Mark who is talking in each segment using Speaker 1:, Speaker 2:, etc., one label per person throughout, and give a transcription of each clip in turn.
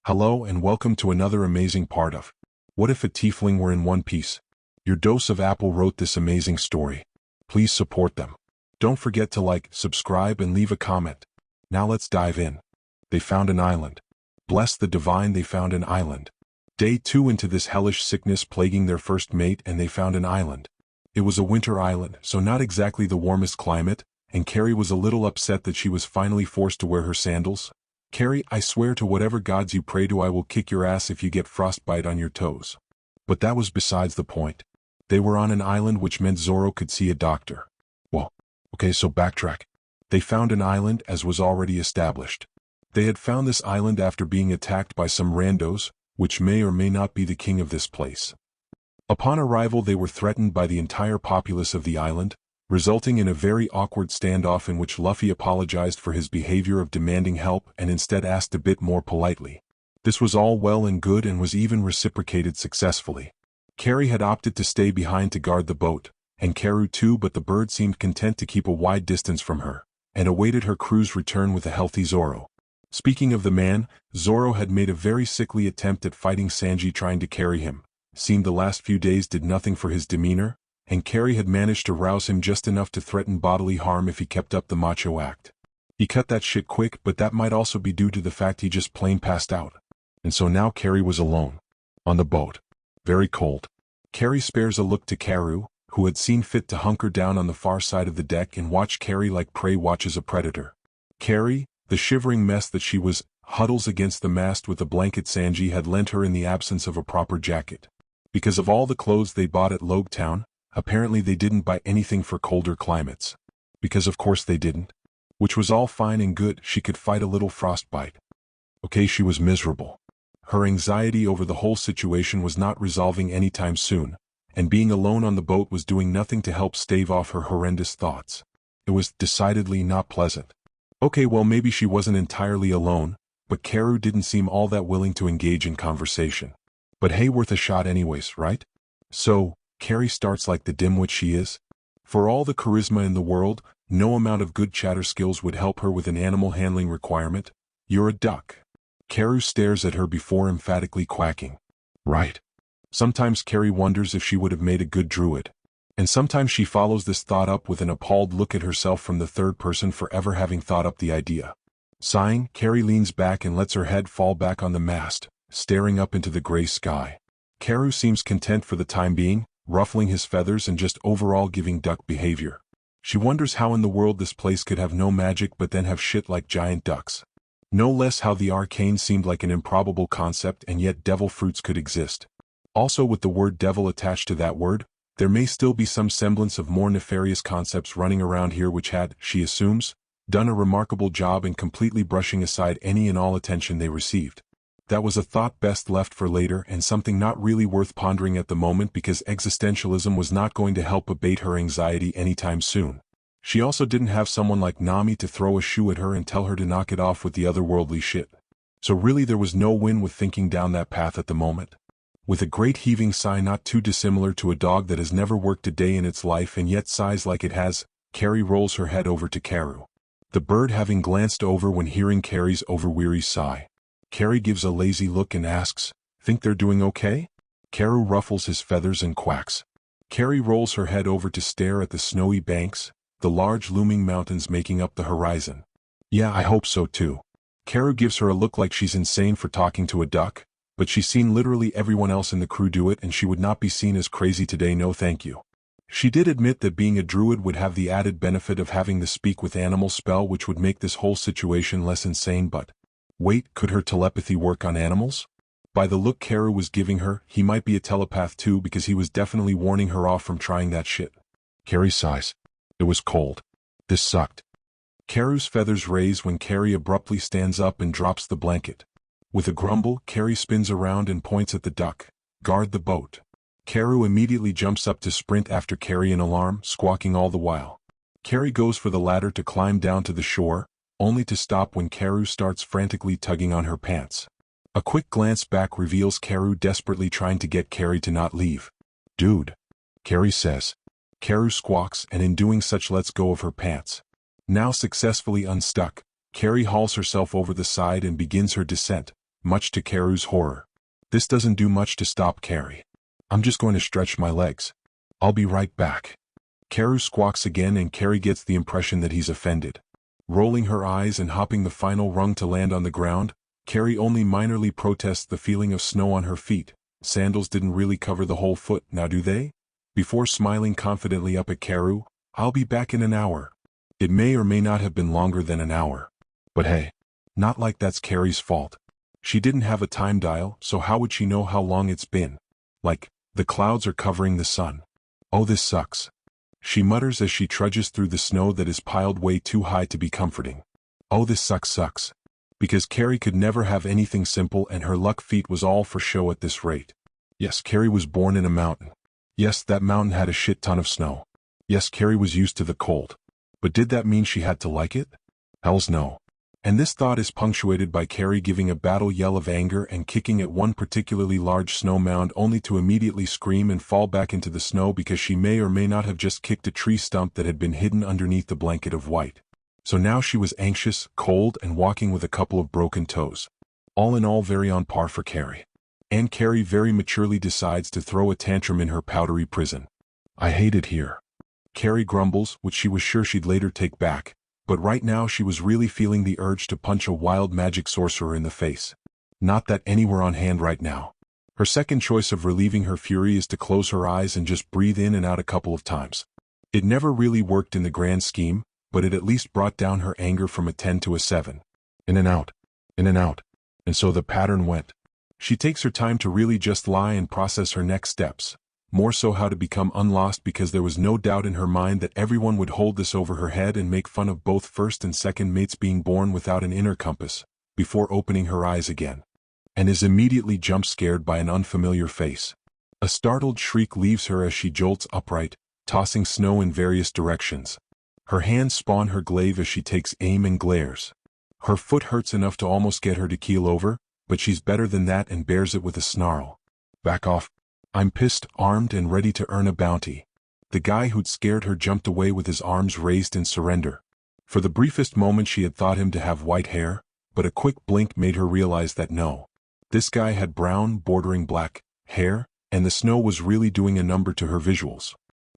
Speaker 1: Hello and welcome to another amazing part of What If a Tiefling Were in One Piece? Your Dose of Apple wrote this amazing story. Please support them. Don't forget to like, subscribe, and leave a comment. Now let's dive in. They found an island. Bless the divine, they found an island. Day 2 into this hellish sickness plaguing their first mate, and they found an island. It was a winter island, so not exactly the warmest climate, and Carrie was a little upset that she was finally forced to wear her sandals. Carrie, I swear to whatever gods you pray to, I will kick your ass if you get frostbite on your toes. But that was besides the point. They were on an island, which meant Zoro could see a doctor. Well, okay, so backtrack. They found an island, as was already established. They had found this island after being attacked by some randos, which may or may not be the king of this place. Upon arrival, they were threatened by the entire populace of the island, resulting in a very awkward standoff in which Luffy apologized for his behavior of demanding help and instead asked a bit more politely. This was all well and good and was even reciprocated successfully. Carrie had opted to stay behind to guard the boat, and Karu too, but the bird seemed content to keep a wide distance from her, and awaited her crew's return with a healthy Zoro. Speaking of the man, Zoro had made a very sickly attempt at fighting Sanji, trying to carry him. Seemed the last few days did nothing for his demeanor, and Carrie had managed to rouse him just enough to threaten bodily harm if he kept up the macho act. He cut that shit quick, but that might also be due to the fact he just plain passed out. And so now Carrie was alone. On the boat. Very cold. Carrie spares a look to Karu, who had seen fit to hunker down on the far side of the deck and watch Carrie like prey watches a predator. Carrie, the shivering mess that she was, huddles against the mast with a blanket Sanji had lent her in the absence of a proper jacket. Because of all the clothes they bought at Logetown, apparently they didn't buy anything for colder climates. Because of course they didn't. Which was all fine and good, she could fight a little frostbite. Okay, she was miserable. Her anxiety over the whole situation was not resolving anytime soon, and being alone on the boat was doing nothing to help stave off her horrendous thoughts. It was decidedly not pleasant. Okay, well, maybe she wasn't entirely alone, but Karu didn't seem all that willing to engage in conversation. But hey, worth a shot anyways, right? So, Carrie starts like the dimwit she is. For all the charisma in the world, no amount of good chatter skills would help her with an animal handling requirement. You're a duck. Karu stares at her before emphatically quacking. Right. Sometimes Carrie wonders if she would have made a good druid. And sometimes she follows this thought up with an appalled look at herself from the third person for ever having thought up the idea. Sighing, Carrie leans back and lets her head fall back on the mast, staring up into the gray sky. Karu seems content for the time being, ruffling his feathers and just overall giving duck behavior. She wonders how in the world this place could have no magic but then have shit like giant ducks. No less how the arcane seemed like an improbable concept and yet devil fruits could exist. Also, with the word devil attached to that word, there may still be some semblance of more nefarious concepts running around here which had, she assumes, done a remarkable job in completely brushing aside any and all attention they received. That was a thought best left for later and something not really worth pondering at the moment because existentialism was not going to help abate her anxiety anytime soon. She also didn't have someone like Nami to throw a shoe at her and tell her to knock it off with the otherworldly shit. So really there was no win with thinking down that path at the moment. With a great heaving sigh not too dissimilar to a dog that has never worked a day in its life and yet sighs like it has, Carrie rolls her head over to Karu. The bird having glanced over when hearing Carrie's overweary sigh. Carrie gives a lazy look and asks, "Think they're doing okay?" Karu ruffles his feathers and quacks. Carrie rolls her head over to stare at the snowy banks, the large looming mountains making up the horizon. "Yeah, I hope so too." Karu gives her a look like she's insane for talking to a duck, but she's seen literally everyone else in the crew do it and she would not be seen as crazy today, no thank you. She did admit that being a druid would have the added benefit of having the speak with animals spell, which would make this whole situation less insane, but wait, could her telepathy work on animals? By the look Karu was giving her, he might be a telepath too because he was definitely warning her off from trying that shit. Carrie sighs. It was cold. This sucked. Karu's feathers raise when Carrie abruptly stands up and drops the blanket. With a grumble, Carrie spins around and points at the duck. Guard the boat. Karu immediately jumps up to sprint after Carrie in alarm, squawking all the while. Carrie goes for the ladder to climb down to the shore, only to stop when Karu starts frantically tugging on her pants. A quick glance back reveals Karu desperately trying to get Carrie to not leave. "Dude," Carrie says. Karu squawks and in doing such lets go of her pants. Now successfully unstuck, Carrie hauls herself over the side and begins her descent, much to Karu's horror. This doesn't do much to stop Carrie. I'm just going to stretch my legs. I'll be right back. Karu squawks again and Carrie gets the impression that he's offended. Rolling her eyes and hopping the final rung to land on the ground, Carrie only minorly protests the feeling of snow on her feet. Sandals didn't really cover the whole foot, now do they? Before smiling confidently up at Karu, I'll be back in an hour. It may or may not have been longer than an hour. But hey, not like that's Carrie's fault. She didn't have a time dial, so how would she know how long it's been? Like, the clouds are covering the sun. Oh, this sucks. She mutters as she trudges through the snow that is piled way too high to be comforting. Oh, this sucks. Because Carrie could never have anything simple and her luck feat was all for show at this rate. Yes, Carrie was born in a mountain. Yes, that mountain had a shit ton of snow. Yes, Carrie was used to the cold. But did that mean she had to like it? Hells no. And this thought is punctuated by Carrie giving a battle yell of anger and kicking at one particularly large snow mound only to immediately scream and fall back into the snow because she may or may not have just kicked a tree stump that had been hidden underneath the blanket of white. So now she was anxious, cold, and walking with a couple of broken toes. All in all very on par for Carrie. And Carrie very maturely decides to throw a tantrum in her powdery prison. I hate it here. Carrie grumbles, which she was sure she'd later take back, but right now she was really feeling the urge to punch a wild magic sorcerer in the face. Not that any were on hand right now. Her second choice of relieving her fury is to close her eyes and just breathe in and out a couple of times. It never really worked in the grand scheme, but it at least brought down her anger from a 10 to a 7. In and out. In and out. And so the pattern went. She takes her time to really just lie and process her next steps. More so how to become unlost because there was no doubt in her mind that everyone would hold this over her head and make fun of both first and second mates being born without an inner compass, before opening her eyes again. And is immediately jump-scared by an unfamiliar face. A startled shriek leaves her as she jolts upright, tossing snow in various directions. Her hands spawn her glaive as she takes aim and glares. Her foot hurts enough to almost get her to keel over, but she's better than that and bears it with a snarl. Back off. I'm pissed, armed and ready to earn a bounty. The guy who'd scared her jumped away with his arms raised in surrender. For the briefest moment she had thought him to have white hair, but a quick blink made her realize that no. This guy had brown, bordering black, hair, and the snow was really doing a number to her visuals.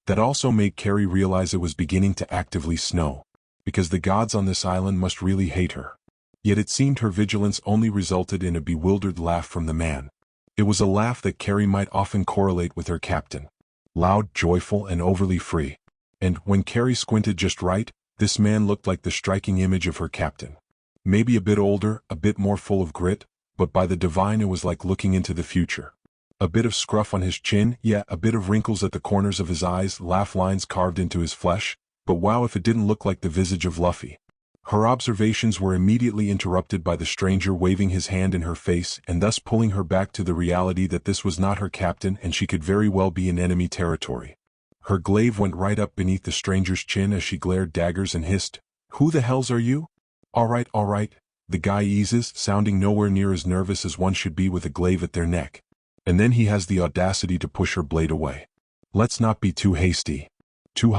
Speaker 1: That also made Carrie realize it was beginning to actively snow, because the gods on this island must really hate her. Yet it seemed her vigilance only resulted in a bewildered laugh from the man. It was a laugh that Carrie might often correlate with her captain. Loud, joyful, and overly free. And, when Carrie squinted just right, this man looked like the striking image of her captain. Maybe a bit older, a bit more full of grit, but by the divine it was like looking into the future. A bit of scruff on his chin, yeah, a bit of wrinkles at the corners of his eyes, laugh lines carved into his flesh, but wow if it didn't look like the visage of Luffy. Her observations were immediately interrupted by the stranger waving his hand in her face and thus pulling her back to the reality that this was not her captain and she could very well be in enemy territory. Her glaive went right up beneath the stranger's chin as she glared daggers and hissed, "Who the hells are you?" All right, the guy eases, sounding nowhere near as nervous as one should be with a glaive at their neck. And then he has the audacity to push her blade away. Let's not be too hasty. Too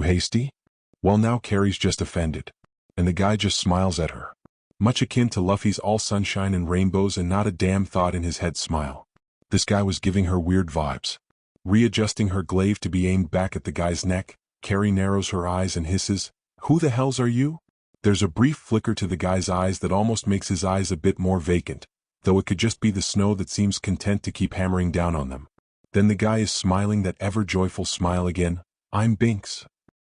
Speaker 1: hasty? Well, now Carrie's just offended. And the guy just smiles at her. Much akin to Luffy's all sunshine and rainbows and not a damn thought in his head smile. This guy was giving her weird vibes. Readjusting her glaive to be aimed back at the guy's neck, Carrie narrows her eyes and hisses, "Who the hells are you?" There's a brief flicker to the guy's eyes that almost makes his eyes a bit more vacant, though it could just be the snow that seems content to keep hammering down on them. Then the guy is smiling that ever-joyful smile again. "I'm Binks."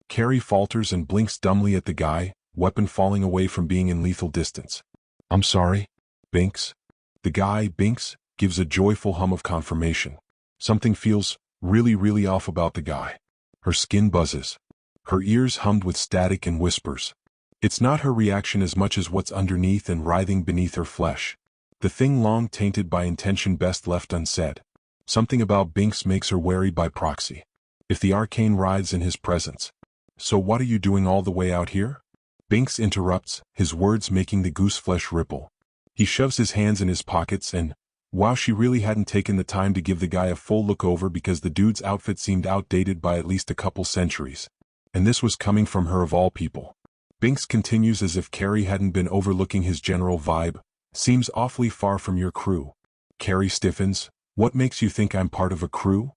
Speaker 1: Carrie falters and blinks dumbly at the guy, weapon falling away from being in lethal distance. "I'm sorry, Binks." The guy, Binks, gives a joyful hum of confirmation. Something feels really off about the guy. Her skin buzzes. Her ears hummed with static and whispers. It's not her reaction as much as what's underneath and writhing beneath her flesh. The thing long tainted by intention best left unsaid. Something about Binks makes her wary by proxy. If the arcane rides in his presence. "So what are you doing all the way out here?" Binks interrupts, his words making the gooseflesh ripple. He shoves his hands in his pockets and, wow, she really hadn't taken the time to give the guy a full look over because the dude's outfit seemed outdated by at least a couple centuries. And this was coming from her of all people. Binks continues as if Carrie hadn't been overlooking his general vibe. Seems awfully far from your crew. Carrie stiffens. What makes you think I'm part of a crew?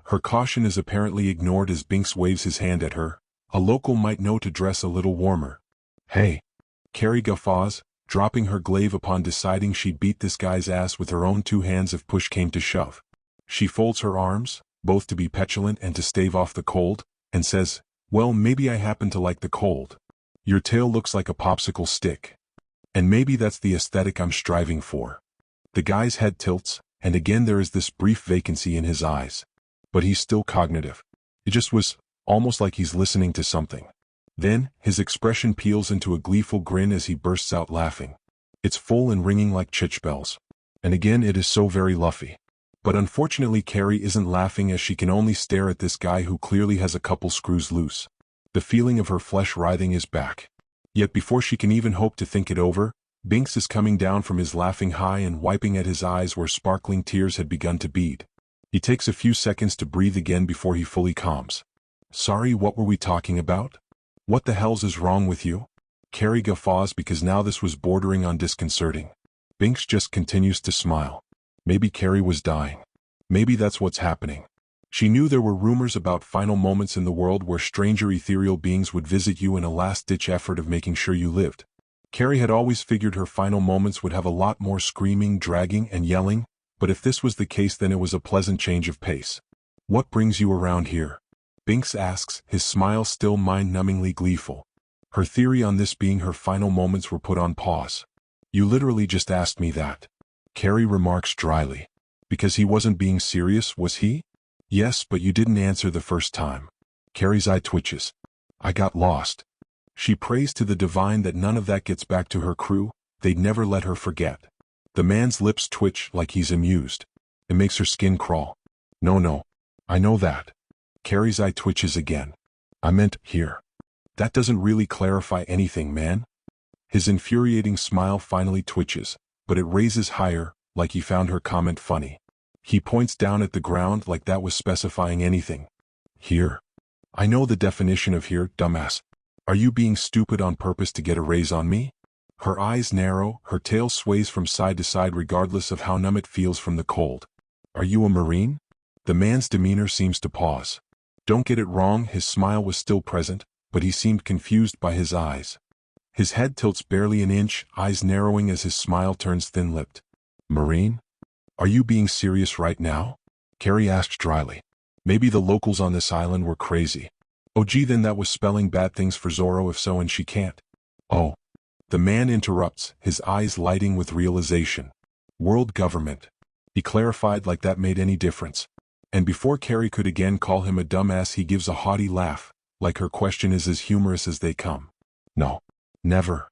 Speaker 1: Her caution is apparently ignored as Binks waves his hand at her. A local might know to dress a little warmer. Hey. Carrie guffaws, dropping her glaive upon deciding she'd beat this guy's ass with her own 2 hands if push came to shove. She folds her arms, both to be petulant and to stave off the cold, and says, well, maybe I happen to like the cold. Your tail looks like a popsicle stick. And maybe that's the aesthetic I'm striving for. The guy's head tilts, and again there is this brief vacancy in his eyes. But he's still cognitive. It just was almost like he's listening to something. Then, his expression peels into a gleeful grin as he bursts out laughing. It's full and ringing like church bells. And again it is so very luffy. But unfortunately Carrie isn't laughing as she can only stare at this guy who clearly has a couple screws loose. The feeling of her flesh writhing is back. Yet before she can even hope to think it over, Binks is coming down from his laughing high and wiping at his eyes where sparkling tears had begun to bead. He takes a few seconds to breathe again before he fully calms. Sorry, what were we talking about? What the hell's is wrong with you? Carrie guffaws because now this was bordering on disconcerting. Binks just continues to smile. Maybe Carrie was dying. Maybe that's what's happening. She knew there were rumors about final moments in the world where stranger ethereal beings would visit you in a last-ditch effort of making sure you lived. Carrie had always figured her final moments would have a lot more screaming, dragging, and yelling, but if this was the case then it was a pleasant change of pace. What brings you around here? Binks asks, his smile still mind-numbingly gleeful. Her theory on this being her final moments were put on pause. You literally just asked me that. Carrie remarks dryly. Because he wasn't being serious, was he? Yes, but you didn't answer the first time. Carrie's eye twitches. I got lost. She prays to the divine that none of that gets back to her crew, they'd never let her forget. The man's lips twitch like he's amused. It makes her skin crawl. No, I know that. Carrie's eye twitches again. I meant here. That doesn't really clarify anything, man. His infuriating smile finally twitches, but it raises higher, like he found her comment funny. He points down at the ground like that was specifying anything. Here. I know the definition of here, dumbass. Are you being stupid on purpose to get a raise on me? Her eyes narrow, her tail sways from side to side regardless of how numb it feels from the cold. Are you a Marine? The man's demeanor seems to pause. Don't get it wrong, his smile was still present, but he seemed confused by his eyes. His head tilts barely an inch, eyes narrowing as his smile turns thin-lipped. Marine? Are you being serious right now? Carrie asked dryly. Maybe the locals on this island were crazy. Oh gee, then that was spelling bad things for Zoro if so, and she can't. Oh. The man interrupts, his eyes lighting with realization. World government. He clarified like that made any difference. And before Carrie could again call him a dumbass, he gives a haughty laugh, like her question is as humorous as they come. No. Never.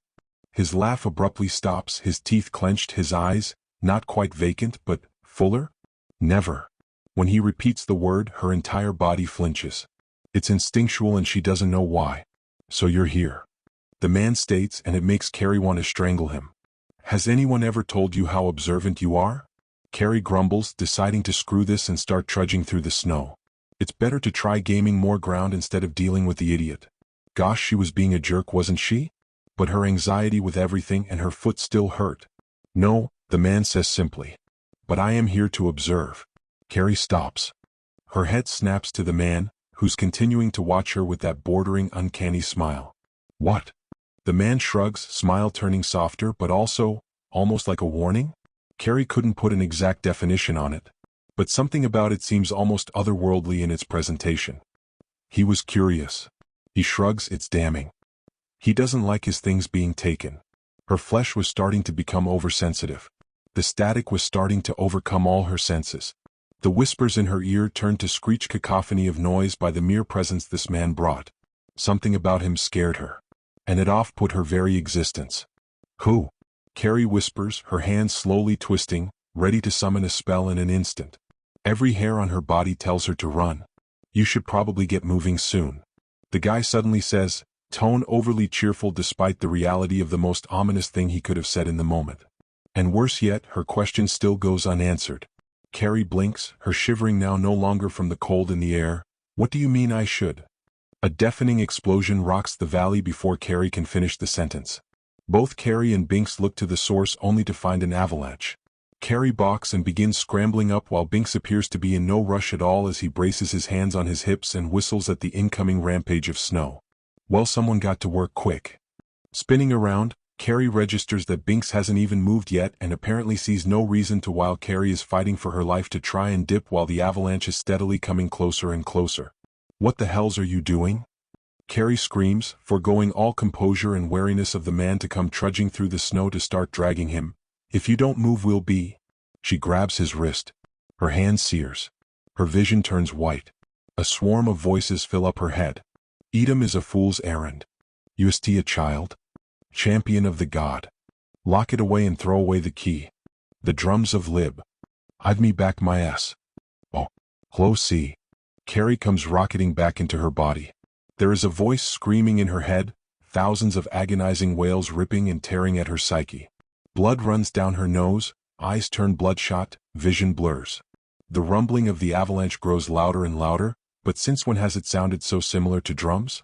Speaker 1: His laugh abruptly stops, his teeth clenched, his eyes, not quite vacant but fuller? Never. When he repeats the word, her entire body flinches. It's instinctual and she doesn't know why. So you're here. The man states, and it makes Carrie want to strangle him. Has anyone ever told you how observant you are? Carrie grumbles, deciding to screw this and start trudging through the snow. It's better to try gaining more ground instead of dealing with the idiot. Gosh, she was being a jerk, wasn't she? But her anxiety with everything and her foot still hurt. No, the man says simply. But I am here to observe. Carrie stops. Her head snaps to the man, who's continuing to watch her with that bordering uncanny smile. What? The man shrugs, smile turning softer but also, almost like a warning? Carrie couldn't put an exact definition on it. But something about it seems almost otherworldly in its presentation. He was curious. He shrugs, it's damning. He doesn't like his things being taken. Her flesh was starting to become oversensitive. The static was starting to overcome all her senses. The whispers in her ear turned to screech cacophony of noise by the mere presence this man brought. Something about him scared her. And it off-put her very existence. Who? Carrie whispers, her hands slowly twisting, ready to summon a spell in an instant. Every hair on her body tells her to run. You should probably get moving soon. The guy suddenly says, tone overly cheerful despite the reality of the most ominous thing he could have said in the moment. And worse yet, her question still goes unanswered. Carrie blinks, her shivering now no longer from the cold in the air. What do you mean I should? A deafening explosion rocks the valley before Carrie can finish the sentence. Both Carrie and Binks look to the source only to find an avalanche. Carrie balks and begins scrambling up while Binks appears to be in no rush at all as he braces his hands on his hips and whistles at the incoming rampage of snow. Well, someone got to work quick. Spinning around, Carrie registers that Binks hasn't even moved yet and apparently sees no reason to while Carrie is fighting for her life to try and dip while the avalanche is steadily coming closer and closer. "What the hells are you doing?" Carrie screams, foregoing all composure and wariness of the man to come trudging through the snow to start dragging him. "If you don't move, we'll be." She grabs his wrist. Her hand sears. Her vision turns white. A swarm of voices fill up her head. Edom is a fool's errand. Ust a child? Champion of the god. Lock it away and throw away the key. The drums of Lib. I've me back my ass. Oh, close see. Carrie comes rocketing back into her body. There is a voice screaming in her head, thousands of agonizing wails ripping and tearing at her psyche. Blood runs down her nose, eyes turn bloodshot, vision blurs. The rumbling of the avalanche grows louder and louder, but since when has it sounded so similar to drums?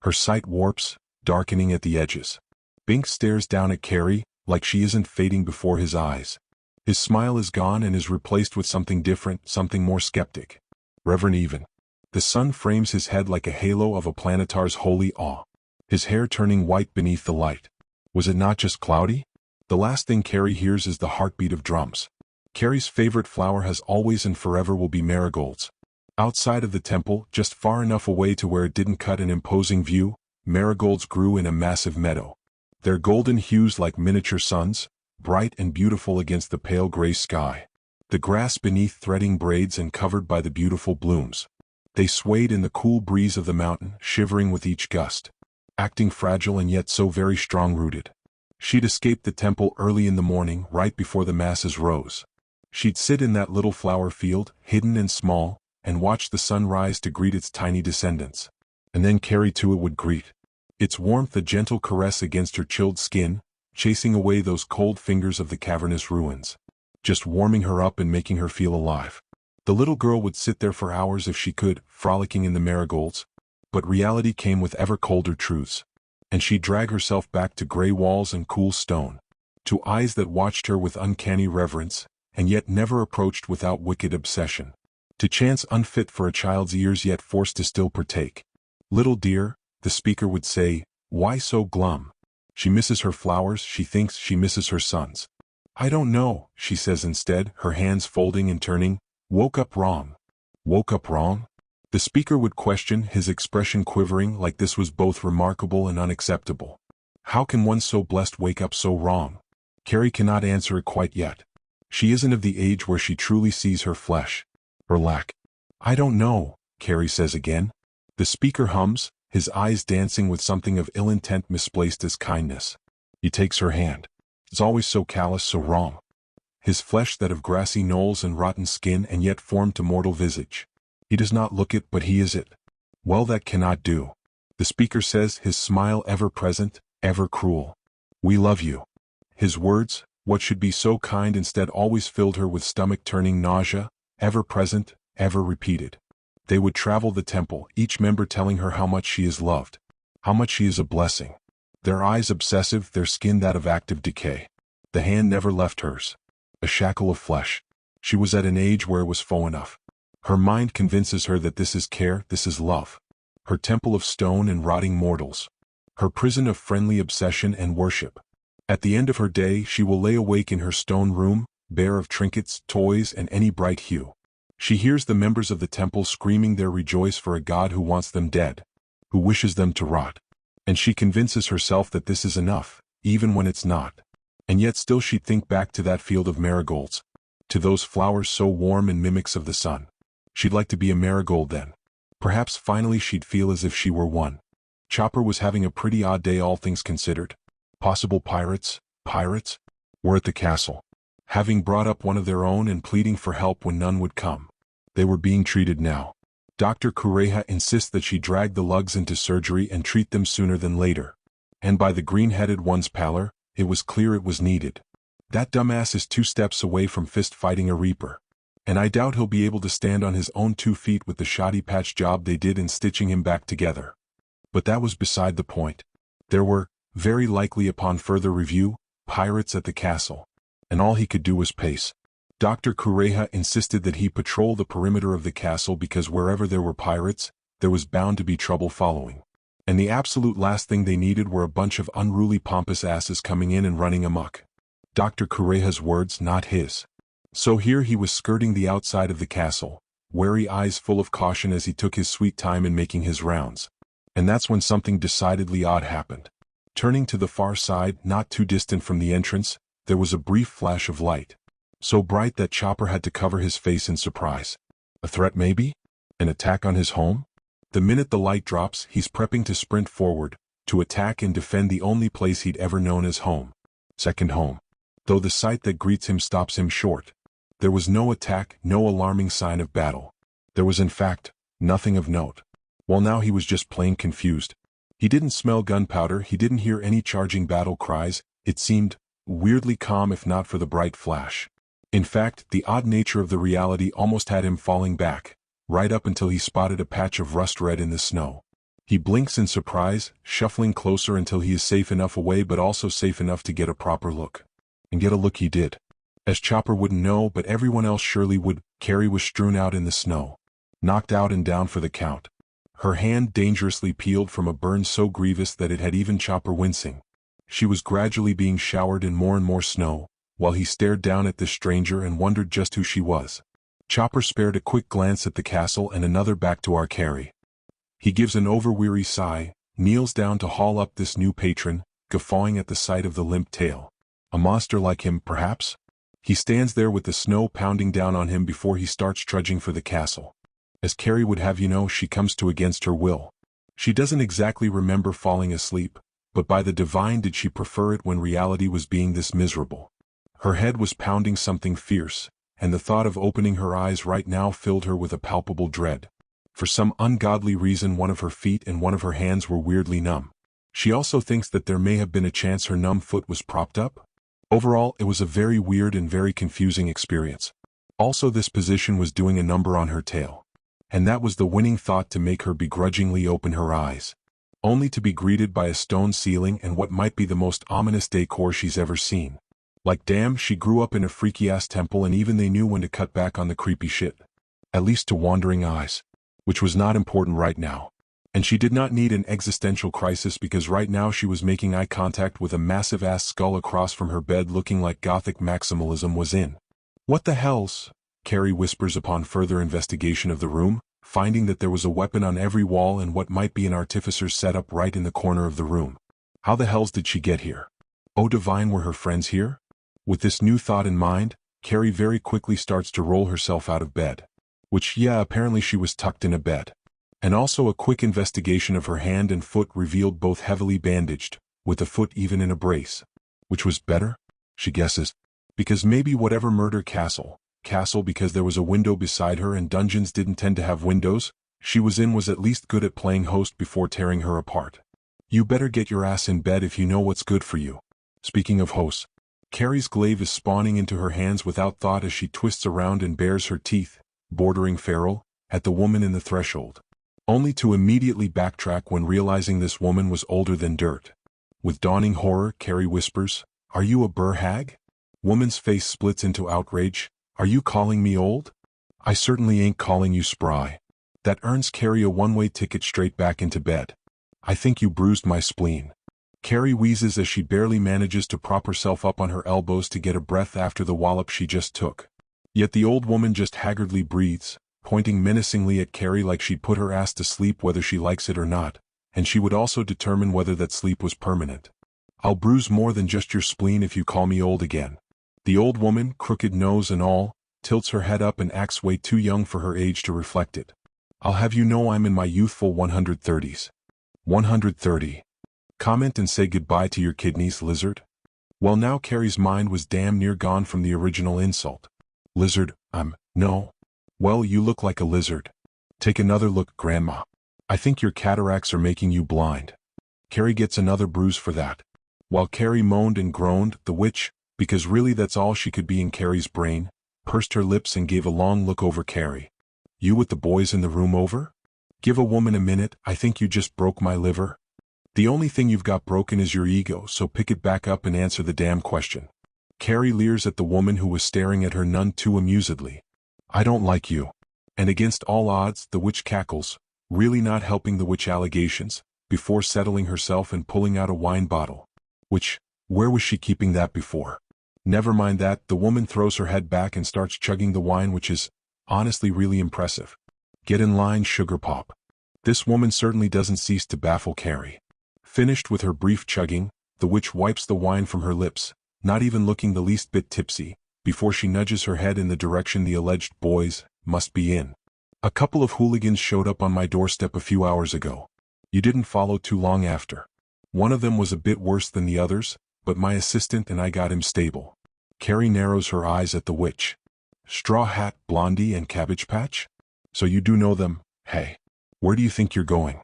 Speaker 1: Her sight warps, darkening at the edges. Binks stares down at Carrie, like she isn't fading before his eyes. His smile is gone and is replaced with something different, something more skeptic. Reverend even. The sun frames his head like a halo of a planetar's holy awe. His hair turning white beneath the light. Was it not just cloudy? The last thing Carrie hears is the heartbeat of drums. Carrie's favorite flower has always and forever will be marigolds. Outside of the temple, just far enough away to where it didn't cut an imposing view, marigolds grew in a massive meadow. Their golden hues like miniature suns, bright and beautiful against the pale gray sky. The grass beneath threading braids and covered by the beautiful blooms. They swayed in the cool breeze of the mountain, shivering with each gust. Acting fragile and yet so very strong-rooted. She'd escaped the temple early in the morning, right before the masses rose. She'd sit in that little flower field, hidden and small, and watch the sun rise to greet its tiny descendants. And then Carrie too it would greet. Its warmth a gentle caress against her chilled skin, chasing away those cold fingers of the cavernous ruins. Just warming her up and making her feel alive. The little girl would sit there for hours if she could, frolicking in the marigolds. But reality came with ever colder truths. And she'd drag herself back to gray walls and cool stone. To eyes that watched her with uncanny reverence, and yet never approached without wicked obsession. To chants unfit for a child's ears yet forced to still partake. "Little dear," the speaker would say, "why so glum? She misses her flowers, she thinks she misses her sons." "I don't know," she says instead, her hands folding and turning. "Woke up wrong." "Woke up wrong?" The speaker would question, his expression quivering like this was both remarkable and unacceptable. How can one so blessed wake up so wrong? Carrie cannot answer it quite yet. She isn't of the age where she truly sees her flesh. Her lack. "I don't know," Carrie says again. The speaker hums, his eyes dancing with something of ill intent misplaced as kindness. He takes her hand. It's always so callous, so wrong. His flesh that of grassy knolls and rotten skin and yet formed to mortal visage. He does not look it, but he is it. Well, that cannot do. The speaker says, his smile ever present, ever cruel. "We love you." His words, what should be so kind instead always filled her with stomach-turning nausea, ever present, ever repeated. They would travel the temple, each member telling her how much she is loved, how much she is a blessing. Their eyes obsessive, their skin that of active decay. The hand never left hers. A shackle of flesh. She was at an age where it was faux enough. Her mind convinces her that this is care, this is love. Her temple of stone and rotting mortals. Her prison of friendly obsession and worship. At the end of her day she will lay awake in her stone room, bare of trinkets, toys, and any bright hue. She hears the members of the temple screaming their rejoice for a god who wants them dead, who wishes them to rot. And she convinces herself that this is enough, even when it's not. And yet still she'd think back to that field of marigolds, to those flowers so warm and mimics of the sun. She'd like to be a marigold then. Perhaps finally she'd feel as if she were one. Chopper was having a pretty odd day all things considered. Possible pirates, were at the castle. Having brought up one of their own and pleading for help when none would come. They were being treated now. Dr. Kureha insists that she drag the lugs into surgery and treat them sooner than later. And by the green-headed one's pallor, it was clear it was needed. That dumbass is 2 steps away from fist-fighting a reaper. And I doubt he'll be able to stand on his own 2 feet with the shoddy patch job they did in stitching him back together. But that was beside the point. There were Very likely upon further review, pirates at the castle. And all he could do was pace. Dr. Kureha insisted that he patrol the perimeter of the castle because wherever there were pirates, there was bound to be trouble following. And the absolute last thing they needed were a bunch of unruly pompous asses coming in and running amok. Dr. Kureha's words, not his. So here he was skirting the outside of the castle, wary eyes full of caution as he took his sweet time in making his rounds. And that's when something decidedly odd happened. Turning to the far side, not too distant from the entrance, there was a brief flash of light. So bright that Chopper had to cover his face in surprise. A threat maybe? An attack on his home? The minute the light drops, he's prepping to sprint forward, to attack and defend the only place he'd ever known as home. Second home. Though the sight that greets him stops him short. There was no attack, no alarming sign of battle. There was in fact, nothing of note. Well, now he was just plain confused. He didn't smell gunpowder, he didn't hear any charging battle cries, it seemed weirdly calm if not for the bright flash. In fact, the odd nature of the reality almost had him falling back, right up until he spotted a patch of rust red in the snow. He blinks in surprise, shuffling closer until he is safe enough away but also safe enough to get a proper look. And get a look he did. As Chopper wouldn't know but everyone else surely would, Carrie was strewn out in the snow. Knocked out and down for the count. Her hand dangerously peeled from a burn so grievous that it had even Chopper wincing. She was gradually being showered in more and more snow, while he stared down at this stranger and wondered just who she was. Chopper spared a quick glance at the castle and another back to our Carrie. He gives an overweary sigh, kneels down to haul up this new patron, guffawing at the sight of the limp tail. A monster like him, perhaps? He stands there with the snow pounding down on him before he starts trudging for the castle. As Carrie would have you know, she comes to against her will. She doesn't exactly remember falling asleep, but by the divine did she prefer it when reality was being this miserable. Her head was pounding something fierce, and the thought of opening her eyes right now filled her with a palpable dread. For some ungodly reason one of her feet and one of her hands were weirdly numb. She also thinks that there may have been a chance her numb foot was propped up. Overall, it was a very weird and very confusing experience. Also, this position was doing a number on her tail. And that was the winning thought to make her begrudgingly open her eyes. Only to be greeted by a stone ceiling and what might be the most ominous decor she's ever seen. Like damn, she grew up in a freaky-ass temple and even they knew when to cut back on the creepy shit. At least to wandering eyes. Which was not important right now. And she did not need an existential crisis because right now she was making eye contact with a massive-ass skull across from her bed looking like gothic maximalism was in. What the hell's? Carrie whispers upon further investigation of the room, finding that there was a weapon on every wall and what might be an artificer's setup right in the corner of the room. How the hells did she get here? Oh divine, were her friends here? With this new thought in mind, Carrie very quickly starts to roll herself out of bed. Which, yeah, apparently she was tucked in a bed. And also a quick investigation of her hand and foot revealed both heavily bandaged, with the foot even in a brace. Which was better? She guesses. Because maybe whatever murder castle because there was a window beside her and dungeons didn't tend to have windows, she was in was at least good at playing host before tearing her apart. You better get your ass in bed if you know what's good for you. Speaking of hosts, Carrie's glaive is spawning into her hands without thought as she twists around and bares her teeth, bordering feral, at the woman in the threshold. Only to immediately backtrack when realizing this woman was older than dirt. With dawning horror, Carrie whispers, "Are you a burr hag?" Woman's face splits into outrage. "Are you calling me old?" "I certainly ain't calling you spry." That earns Carrie a one-way ticket straight back into bed. "I think you bruised my spleen." Carrie wheezes as she barely manages to prop herself up on her elbows to get a breath after the wallop she just took. Yet the old woman just haggardly breathes, pointing menacingly at Carrie like she'd put her ass to sleep whether she likes it or not, and she would also determine whether that sleep was permanent. "I'll bruise more than just your spleen if you call me old again." The old woman, crooked nose and all, tilts her head up and acts way too young for her age to reflect it. "I'll have you know I'm in my youthful 130s. 130. Comment and say goodbye to your kidneys, lizard." Well, now Carrie's mind was damn near gone from the original insult. "Lizard, no." "Well, you look like a lizard." "Take another look, Grandma. I think your cataracts are making you blind." Carrie gets another bruise for that. While Carrie moaned and groaned, the witch, because really that's all she could be in Carrie's brain, pursed her lips and gave a long look over Carrie. "You with the boys in the room over? Give a woman a minute, I think you just broke my liver." The only thing you've got broken is your ego, so pick it back up and answer the damn question. Carrie leers at the woman who was staring at her none too amusedly. I don't like you. And against all odds, the witch cackles, really not helping the witch allegations, before settling herself and pulling out a wine bottle. Where was she keeping that before? Never mind that, the woman throws her head back and starts chugging the wine, which is, honestly, really impressive. Get in line, sugar pop. This woman certainly doesn't cease to baffle Carrie. Finished with her brief chugging, the witch wipes the wine from her lips, not even looking the least bit tipsy, before she nudges her head in the direction the alleged boys must be in. A couple of hooligans showed up on my doorstep a few hours ago. You didn't follow too long after. One of them was a bit worse than the others, but my assistant and I got him stable. Carrie narrows her eyes at the witch. Straw Hat, Blondie, and Cabbage Patch? So you do know them, hey? Where do you think you're going?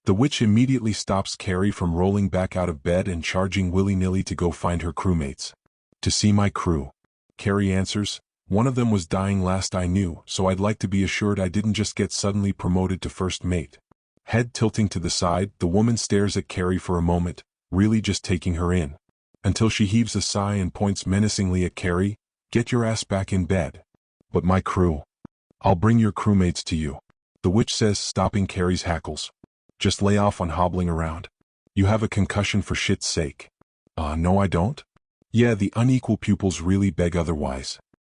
Speaker 1: The witch immediately stops Carrie from rolling back out of bed and charging willy-nilly to go find her crewmates. To see my crew. Carrie answers, one of them was dying last I knew, so I'd like to be assured I didn't just get suddenly promoted to first mate. Head tilting to the side, the woman stares at Carrie for a moment, really just taking her in. Until she heaves a sigh and points menacingly at Carrie, get your ass back in bed. But my crew. I'll bring your crewmates to you. The witch says, stopping Carrie's hackles. Just lay off on hobbling around. You have a concussion for shit's sake. No I don't? Yeah, the unequal pupils really beg otherwise.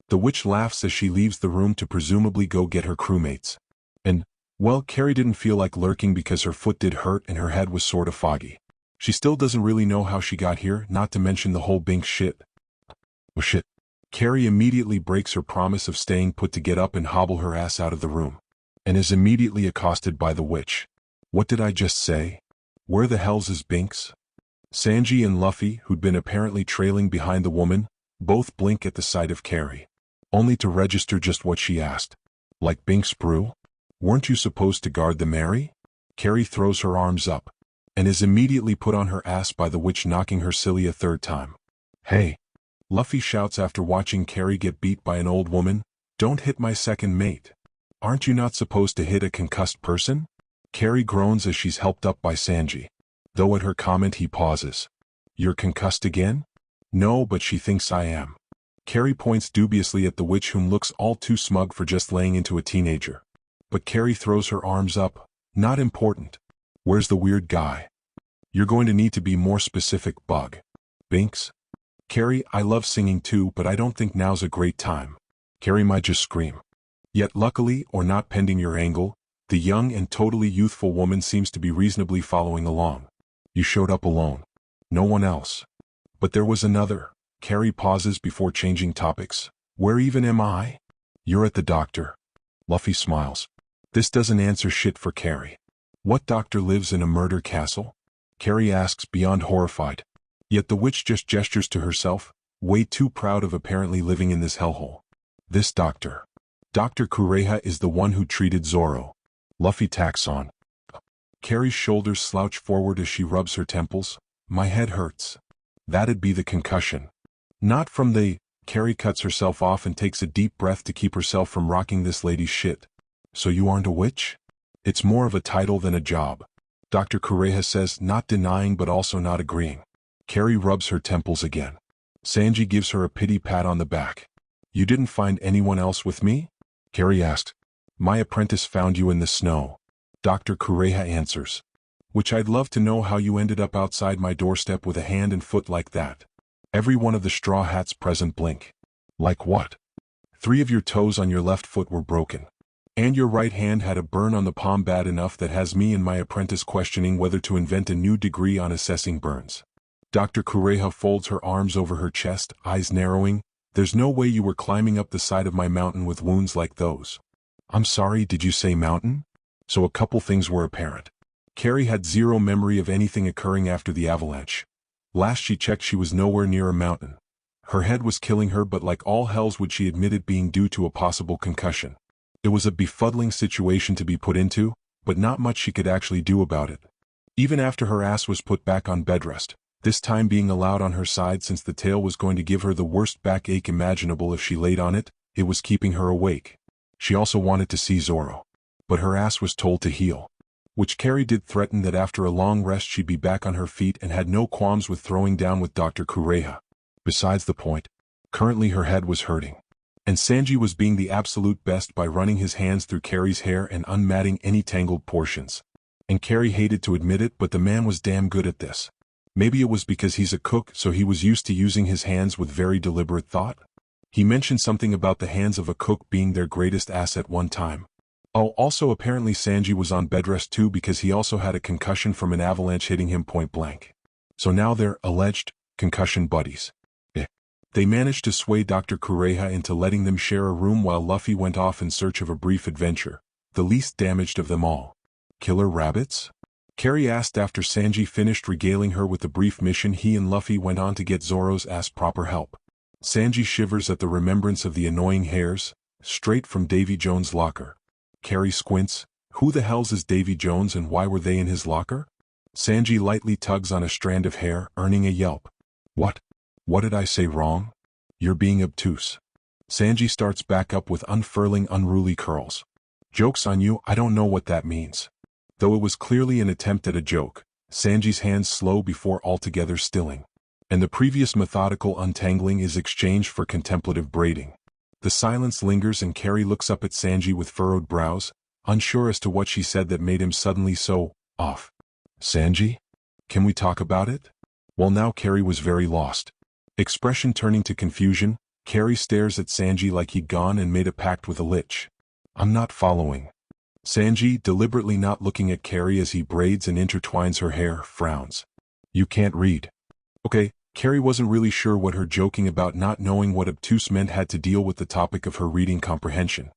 Speaker 1: The witch laughs as she leaves the room to presumably go get her crewmates. And, well, Carrie didn't feel like lurking because her foot did hurt and her head was sorta foggy. She still doesn't really know how she got here, not to mention the whole Binks shit. Oh shit. Carrie immediately breaks her promise of staying put to get up and hobble her ass out of the room. And is immediately accosted by the witch. What did I just say? Where the hell's is Binks? Sanji and Luffy, who'd been apparently trailing behind the woman, both blink at the sight of Carrie. Only to register just what she asked. Like Binks brew? Weren't you supposed to guard the Mary? Carrie throws her arms up. And is immediately put on her ass by the witch knocking her silly a third time. Hey! Luffy shouts after watching Carrie get beat by an old woman, don't hit my second mate. Aren't you not supposed to hit a concussed person? Carrie groans as she's helped up by Sanji. Though at her comment he pauses. You're concussed again? No, but she thinks I am. Carrie points dubiously at the witch, whom looks all too smug for just laying into a teenager. But Carrie throws her arms up. Not important. Where's the weird guy? You're going to need to be more specific, bug. Binks? Carrie, I love singing too, but I don't think now's a great time. Carrie might just scream. Yet luckily, or not pending your angle, the young and totally youthful woman seems to be reasonably following along. You showed up alone. No one else. But there was another. Carrie pauses before changing topics. Where even am I? You're at the doctor. Luffy smiles. This doesn't answer shit for Carrie. What doctor lives in a murder castle? Carrie asks, beyond horrified. Yet the witch just gestures to herself, way too proud of apparently living in this hellhole. This doctor. Dr. Kureha is the one who treated Zoro. Luffy tacks on. Carrie's shoulders slouch forward as she rubs her temples. My head hurts. That'd be the concussion. Not from the... Carrie cuts herself off and takes a deep breath to keep herself from rocking this lady's shit. So you aren't a witch? It's more of a title than a job. Dr. Kureha says, not denying but also not agreeing. Carrie rubs her temples again. Sanji gives her a pity pat on the back. You didn't find anyone else with me? Carrie asked. My apprentice found you in the snow. Dr. Kureha answers. Which I'd love to know how you ended up outside my doorstep with a hand and foot like that. Every one of the straw hats present blink. Like what? 3 of your toes on your left foot were broken. And your right hand had a burn on the palm bad enough that has me and my apprentice questioning whether to invent a new degree on assessing burns. Dr. Kureha folds her arms over her chest, eyes narrowing. There's no way you were climbing up the side of my mountain with wounds like those. I'm sorry, did you say mountain? So a couple things were apparent. Carrie had zero memory of anything occurring after the avalanche. Last she checked she was nowhere near a mountain. Her head was killing her, but like all hells would she admit it being due to a possible concussion. It was a befuddling situation to be put into, but not much she could actually do about it. Even after her ass was put back on bedrest, this time being allowed on her side since the tail was going to give her the worst backache imaginable if she laid on it, it was keeping her awake. She also wanted to see Zoro. But her ass was told to heal. which Carrie did threaten that after a long rest she'd be back on her feet and had no qualms with throwing down with Dr. Kureha. Besides the point, currently her head was hurting. And Sanji was being the absolute best by running his hands through Carrie's hair and unmatting any tangled portions. And Carrie hated to admit it, but the man was damn good at this. Maybe it was because he's a cook, so he was used to using his hands with very deliberate thought. He mentioned something about the hands of a cook being their greatest asset one time. Oh, also apparently Sanji was on bed rest too because he also had a concussion from an avalanche hitting him point blank. So now they're alleged concussion buddies. They managed to sway Dr. Kureha into letting them share a room while Luffy went off in search of a brief adventure, the least damaged of them all. Killer rabbits? Carrie asked after Sanji finished regaling her with the brief mission. He and Luffy went on to get Zoro's ass proper help. Sanji shivers at the remembrance of the annoying hairs, straight from Davy Jones' locker. Carrie squints. Who the hell's is Davy Jones and why were they in his locker? Sanji lightly tugs on a strand of hair, earning a yelp. What? What did I say wrong? You're being obtuse. Sanji starts back up with unfurling unruly curls. Joke's on you, I don't know what that means. Though it was clearly an attempt at a joke, Sanji's hands slow before altogether stilling. And the previous methodical untangling is exchanged for contemplative braiding. The silence lingers and Carrie looks up at Sanji with furrowed brows, unsure as to what she said that made him suddenly so off. Sanji? Can we talk about it? Well, now Carrie was very lost. Expression turning to confusion, Carrie stares at Sanji like he'd gone and made a pact with a lich. I'm not following. Sanji, deliberately not looking at Carrie as he braids and intertwines her hair, frowns. You can't read. Okay, Carrie wasn't really sure what her joking about not knowing what obtuse meant had to deal with the topic of her reading comprehension.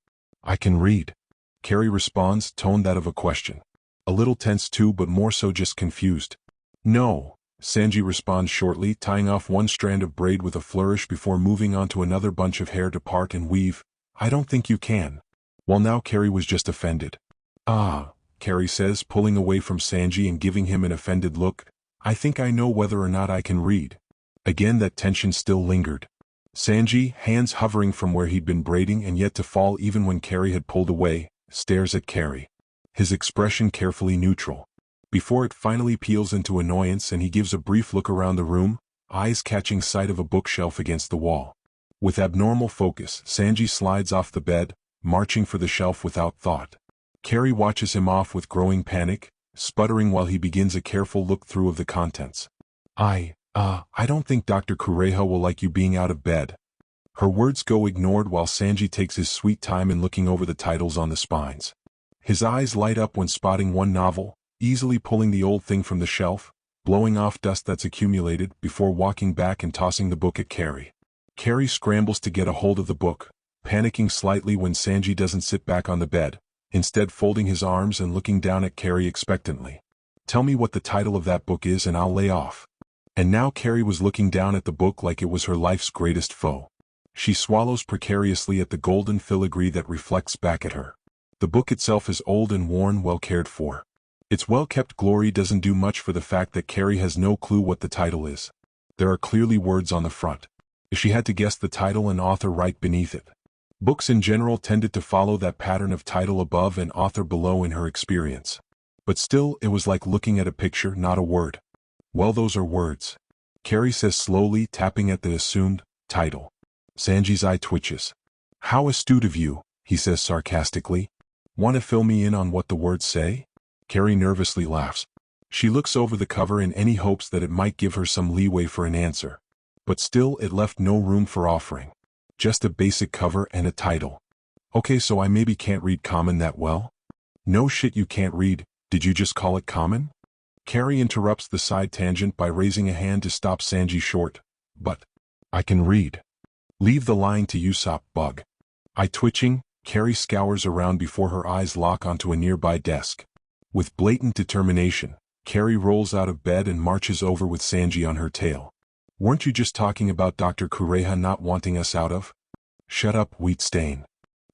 Speaker 1: I can read. Carrie responds, tone that of a question. A little tense too, but more so just confused. No. Sanji responds shortly, tying off one strand of braid with a flourish before moving on to another bunch of hair to part and weave. I don't think you can. Well, now Carrie was just offended. Ah, Carrie says, pulling away from Sanji and giving him an offended look. I think I know whether or not I can read. Again that tension still lingered. Sanji, hands hovering from where he'd been braiding and yet to fall even when Carrie had pulled away, stares at Carrie. His expression carefully neutral. Before it finally peels into annoyance and he gives a brief look around the room, eyes catching sight of a bookshelf against the wall. With abnormal focus, Sanji slides off the bed, marching for the shelf without thought. Carrie watches him off with growing panic, sputtering while he begins a careful look through of the contents. I don't think Dr. Kureha will like you being out of bed. Her words go ignored while Sanji takes his sweet time in looking over the titles on the spines. His eyes light up when spotting one novel, easily pulling the old thing from the shelf, blowing off dust that's accumulated before walking back and tossing the book at Carrie. Carrie scrambles to get a hold of the book, panicking slightly when Sanji doesn't sit back on the bed, instead folding his arms and looking down at Carrie expectantly. Tell me what the title of that book is and I'll lay off. And now Carrie was looking down at the book like it was her life's greatest foe. She swallows precariously at the golden filigree that reflects back at her. The book itself is old and worn, well cared for. Its well-kept glory doesn't do much for the fact that Carrie has no clue what the title is. There are clearly words on the front. She had to guess the title and author right beneath it. Books in general tended to follow that pattern of title above and author below in her experience. But still, it was like looking at a picture, not a word. Well, those are words. Carrie says slowly, tapping at the assumed title. Sanji's eye twitches. How astute of you, he says sarcastically. Want to fill me in on what the words say? Carrie nervously laughs. She looks over the cover in any hopes that it might give her some leeway for an answer. But still it left no room for offering. Just a basic cover and a title. Okay, so I maybe can't read common that well? No shit, you can't read, did you just call it common? Carrie interrupts the side tangent by raising a hand to stop Sanji short. But I can read. Leave the lying to Usopp, bug. Eye twitching, Carrie scours around before her eyes lock onto a nearby desk. With blatant determination, Carrie rolls out of bed and marches over with Sanji on her tail. Weren't you just talking about Dr. Kureha not wanting us out of? Shut up, wheat stain.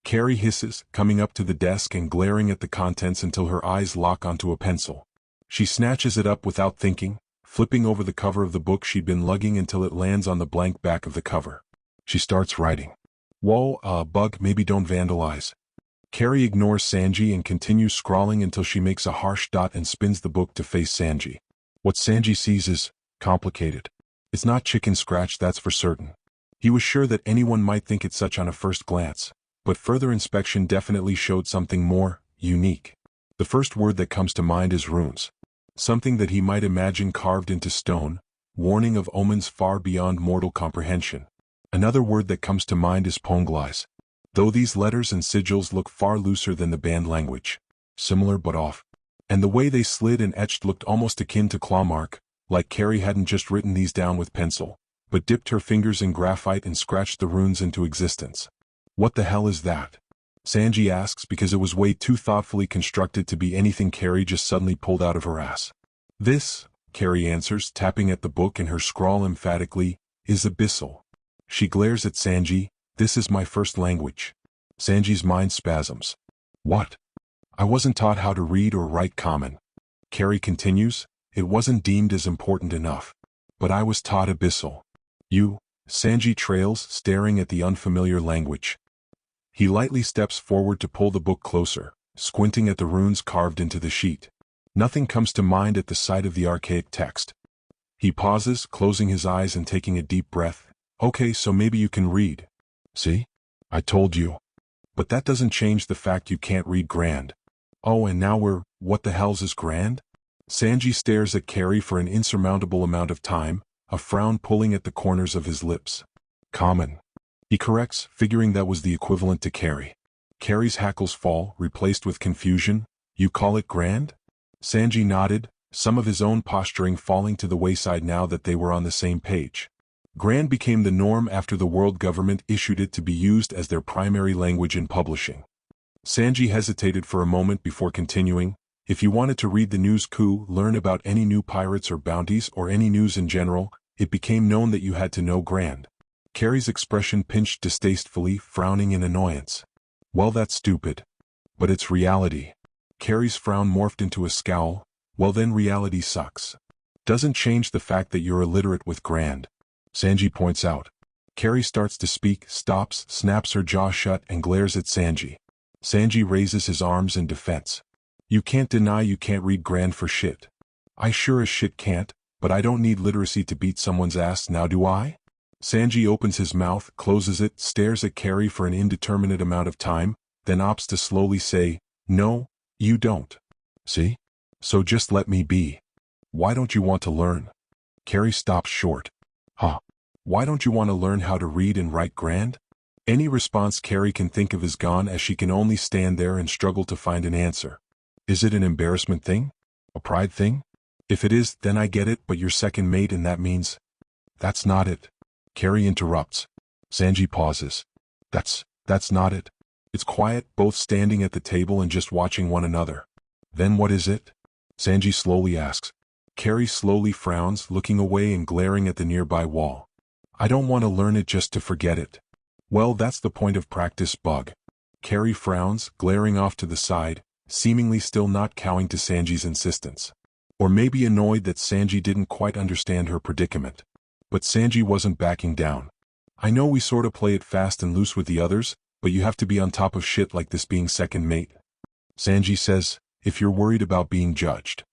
Speaker 1: Carrie hisses, coming up to the desk and glaring at the contents until her eyes lock onto a pencil. She snatches it up without thinking, flipping over the cover of the book she'd been lugging until it lands on the blank back of the cover. She starts writing. Whoa, bug, maybe don't vandalize. Carrie ignores Sanji and continues scrawling until she makes a harsh dot and spins the book to face Sanji. What Sanji sees is complicated. It's not chicken scratch, that's for certain. He was sure that anyone might think it such on a first glance, but further inspection definitely showed something more unique. The first word that comes to mind is runes. Something that he might imagine carved into stone, warning of omens far beyond mortal comprehension. Another word that comes to mind is ponglais. Though these letters and sigils look far looser than the banned language. Similar but off. And the way they slid and etched looked almost akin to clawmark, like Carrie hadn't just written these down with pencil, but dipped her fingers in graphite and scratched the runes into existence. What the hell is that? Sanji asks because it was way too thoughtfully constructed to be anything Carrie just suddenly pulled out of her ass. This, Carrie answers, tapping at the book and her scrawl emphatically, is abyssal. She glares at Sanji. This is my first language. Sanji's mind spasms. What? I wasn't taught how to read or write common. Carrie continues, it wasn't deemed as important enough. But I was taught abyssal. You? Sanji trails, staring at the unfamiliar language. He lightly steps forward to pull the book closer, squinting at the runes carved into the sheet. Nothing comes to mind at the sight of the archaic text. He pauses, closing his eyes and taking a deep breath. Okay, so maybe you can read. See? I told you. But that doesn't change the fact you can't read grand. Oh, and now what the hell's is grand? Sanji stares at Carrie for an insurmountable amount of time, a frown pulling at the corners of his lips. Common. He corrects, figuring that was the equivalent to Carrie. Carrie's hackles fall, replaced with confusion. You call it grand? Sanji nodded, some of his own posturing falling to the wayside now that they were on the same page. Grand became the norm after the world government issued it to be used as their primary language in publishing. Sanji hesitated for a moment before continuing, if you wanted to read the news coup, learn about any new pirates or bounties or any news in general, it became known that you had to know grand. Carrie's expression pinched distastefully, frowning in annoyance. Well, that's stupid. But it's reality. Carrie's frown morphed into a scowl. Well then reality sucks. Doesn't change the fact that you're illiterate with grand. Sanji points out. Carrie starts to speak, stops, snaps her jaw shut and glares at Sanji. Sanji raises his arms in defense. You can't deny you can't read grand for shit. I sure as shit can't, but I don't need literacy to beat someone's ass now, do I? Sanji opens his mouth, closes it, stares at Carrie for an indeterminate amount of time, then opts to slowly say, no, you don't. See? So just let me be. Why don't you want to learn? Carrie stops short. Huh. Why don't you want to learn how to read and write grand? Any response Carrie can think of is gone as she can only stand there and struggle to find an answer. Is it an embarrassment thing? A pride thing? If it is, then I get it, but you're second mate and that means... That's not it. Carrie interrupts. Sanji pauses. That's not it. It's quiet, both standing at the table and just watching one another. Then what is it? Sanji slowly asks. Carrie slowly frowns, looking away and glaring at the nearby wall. I don't want to learn it just to forget it. Well, that's the point of practice, bug. Carrie frowns, glaring off to the side, seemingly still not cowing to Sanji's insistence. Or maybe annoyed that Sanji didn't quite understand her predicament. But Sanji wasn't backing down. I know we sorta play it fast and loose with the others, but you have to be on top of shit like this being second mate. Sanji says, if you're worried about being judged.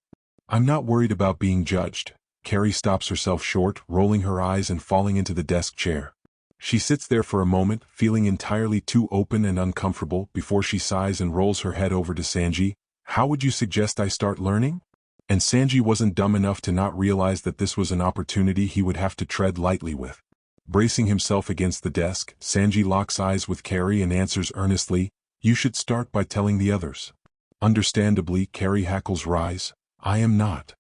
Speaker 1: I'm not worried about being judged. Carrie stops herself short, rolling her eyes and falling into the desk chair. She sits there for a moment, feeling entirely too open and uncomfortable before she sighs and rolls her head over to Sanji. How would you suggest I start learning? And Sanji wasn't dumb enough to not realize that this was an opportunity he would have to tread lightly with. Bracing himself against the desk, Sanji locks eyes with Carrie and answers earnestly, you should start by telling the others. Understandably, Carrie hackles rise. I am not.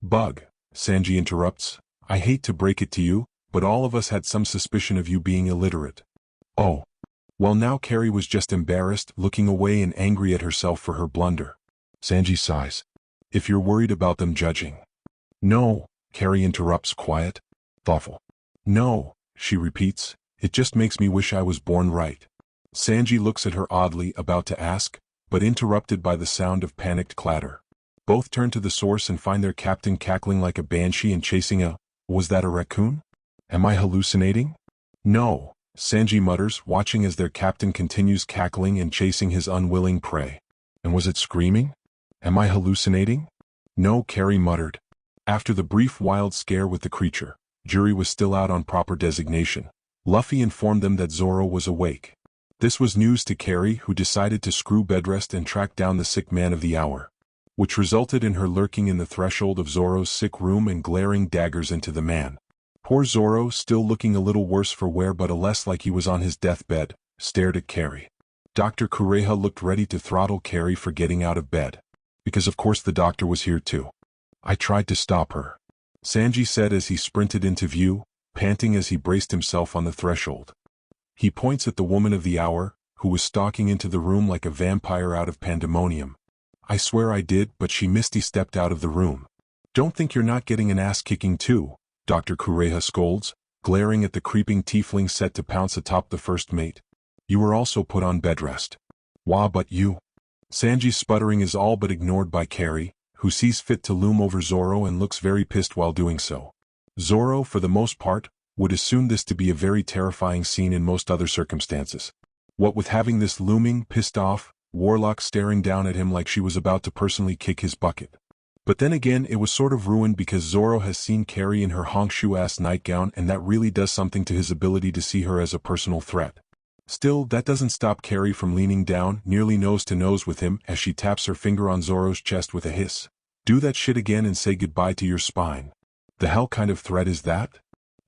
Speaker 1: Bug, Sanji interrupts. I hate to break it to you, but all of us had some suspicion of you being illiterate. Oh. Well, now Carrie was just embarrassed, looking away and angry at herself for her blunder. Sanji sighs. If you're worried about them judging. No, Carrie interrupts, quiet, thoughtful. No, she repeats, it just makes me wish I was born right. Sanji looks at her oddly, about to ask, but interrupted by the sound of panicked clatter. Both turn to the source and find their captain cackling like a banshee and chasing was that a raccoon? Am I hallucinating? No, Sanji mutters, watching as their captain continues cackling and chasing his unwilling prey. And was it screaming? Am I hallucinating? No, Carrie muttered. After the brief wild scare with the creature, jury was still out on proper designation. Luffy informed them that Zoro was awake. This was news to Carrie, who decided to screw bedrest and track down the sick man of the hour, which resulted in her lurking in the threshold of Zoro's sick room and glaring daggers into the man. Poor Zoro, still looking a little worse for wear but a less like he was on his deathbed, stared at Carrie. Dr. Kureha looked ready to throttle Carrie for getting out of bed. Because of course the doctor was here too. I tried to stop her, Sanji said as he sprinted into view, panting as he braced himself on the threshold. He points at the woman of the hour, who was stalking into the room like a vampire out of pandemonium. I swear I did, but she misty-stepped out of the room. Don't think you're not getting an ass-kicking too, Dr. Kureha scolds, glaring at the creeping tiefling set to pounce atop the first mate. You were also put on bed rest. Wah, but you. Sanji's sputtering is all but ignored by Carrie, who sees fit to loom over Zoro and looks very pissed while doing so. Zoro, for the most part, would assume this to be a very terrifying scene in most other circumstances. What with having this looming, pissed-off warlock staring down at him like she was about to personally kick his bucket. But then again, it was sort of ruined because Zoro has seen Carrie in her honk-shoe-ass nightgown, and that really does something to his ability to see her as a personal threat. Still, that doesn't stop Carrie from leaning down, nearly nose to nose with him, as she taps her finger on Zoro's chest with a hiss. Do that shit again and say goodbye to your spine. The hell kind of threat is that?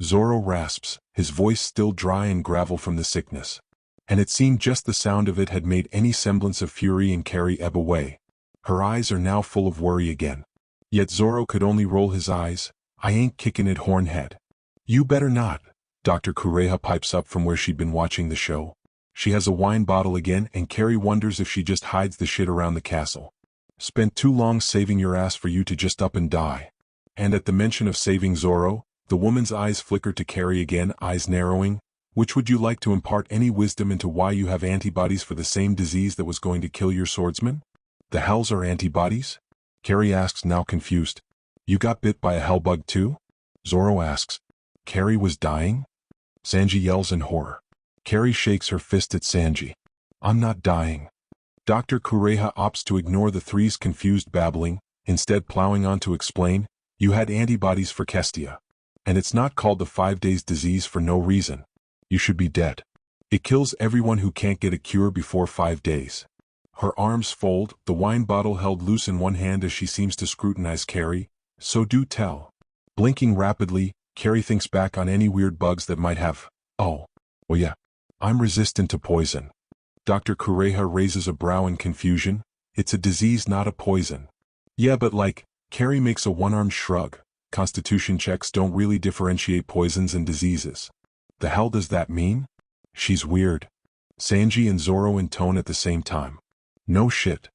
Speaker 1: Zoro rasps, his voice still dry and gravel from the sickness. And it seemed just the sound of it had made any semblance of fury in Carrie ebb away. Her eyes are now full of worry again. Yet Zoro could only roll his eyes. I ain't kicking it, hornhead. You better not, Dr. Kureha pipes up from where she'd been watching the show. She has a wine bottle again, and Carrie wonders if she just hides the shit around the castle. Spent too long saving your ass for you to just up and die. And at the mention of saving Zoro, the woman's eyes flicker to Carrie again, eyes narrowing. Which would you like to impart any wisdom into why you have antibodies for the same disease that was going to kill your swordsman? The hells are antibodies? Carrie asks, now confused. You got bit by a hellbug too? Zoro asks. Carrie was dying? Sanji yells in horror. Carrie shakes her fist at Sanji. I'm not dying. Dr. Kureha opts to ignore the three's confused babbling, instead plowing on to explain, you had antibodies for Kestia. And it's not called the 5 days disease for no reason. You should be dead. It kills everyone who can't get a cure before 5 days. Her arms fold, the wine bottle held loose in one hand as she seems to scrutinize Carrie. So do tell. Blinking rapidly, Carrie thinks back on any weird bugs that might have. Oh yeah. I'm resistant to poison. Dr. Kureha raises a brow in confusion. It's a disease, not a poison. Yeah, but like, Carrie makes a one-armed shrug. Constitution checks don't really differentiate poisons and diseases. The hell does that mean? She's weird. Sanji and Zoro intone at the same time. No shit.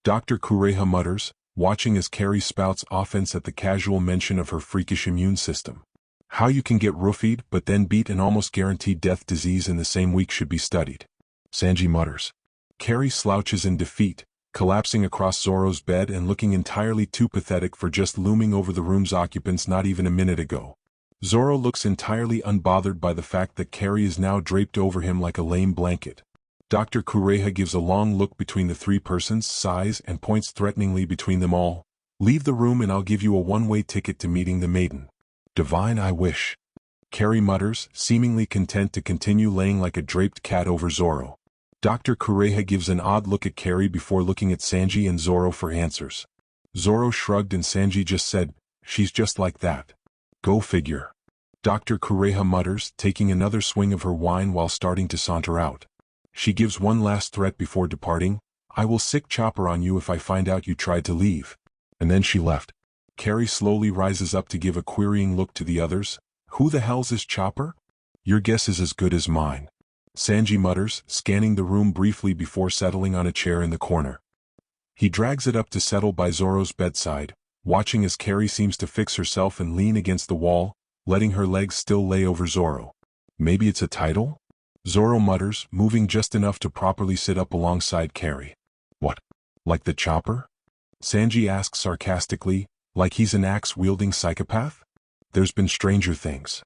Speaker 1: Dr. Kureha mutters, watching as Carrie spouts offense at the casual mention of her freakish immune system. How you can get roofied but then beat an almost guaranteed death disease in the same week should be studied. Sanji mutters. Carrie slouches in defeat, collapsing across Zoro's bed and looking entirely too pathetic for just looming over the room's occupants not even a minute ago. Zoro looks entirely unbothered by the fact that Carrie is now draped over him like a lame blanket. Dr. Kureha gives a long look between the three persons, sighs, and points threateningly between them all. Leave the room and I'll give you a one-way ticket to meeting the maiden. Divine, I wish. Carrie mutters, seemingly content to continue laying like a draped cat over Zoro. Dr. Kureha gives an odd look at Carrie before looking at Sanji and Zoro for answers. Zoro shrugged and Sanji just said, she's just like that. Go figure. Dr. Kureha mutters, taking another swing of her wine while starting to saunter out. She gives one last threat before departing. I will sick chopper on you if I find out you tried to leave. And then she left. Carrie slowly rises up to give a querying look to the others. Who the hell's this Chopper? Your guess is as good as mine. Sanji mutters, scanning the room briefly before settling on a chair in the corner. He drags it up to settle by Zoro's bedside, watching as Carrie seems to fix herself and lean against the wall, letting her legs still lay over Zoro. Maybe it's a title? Zoro mutters, moving just enough to properly sit up alongside Carrie. What? Like the Chopper? Sanji asks sarcastically, like he's an axe-wielding psychopath? There's been stranger things.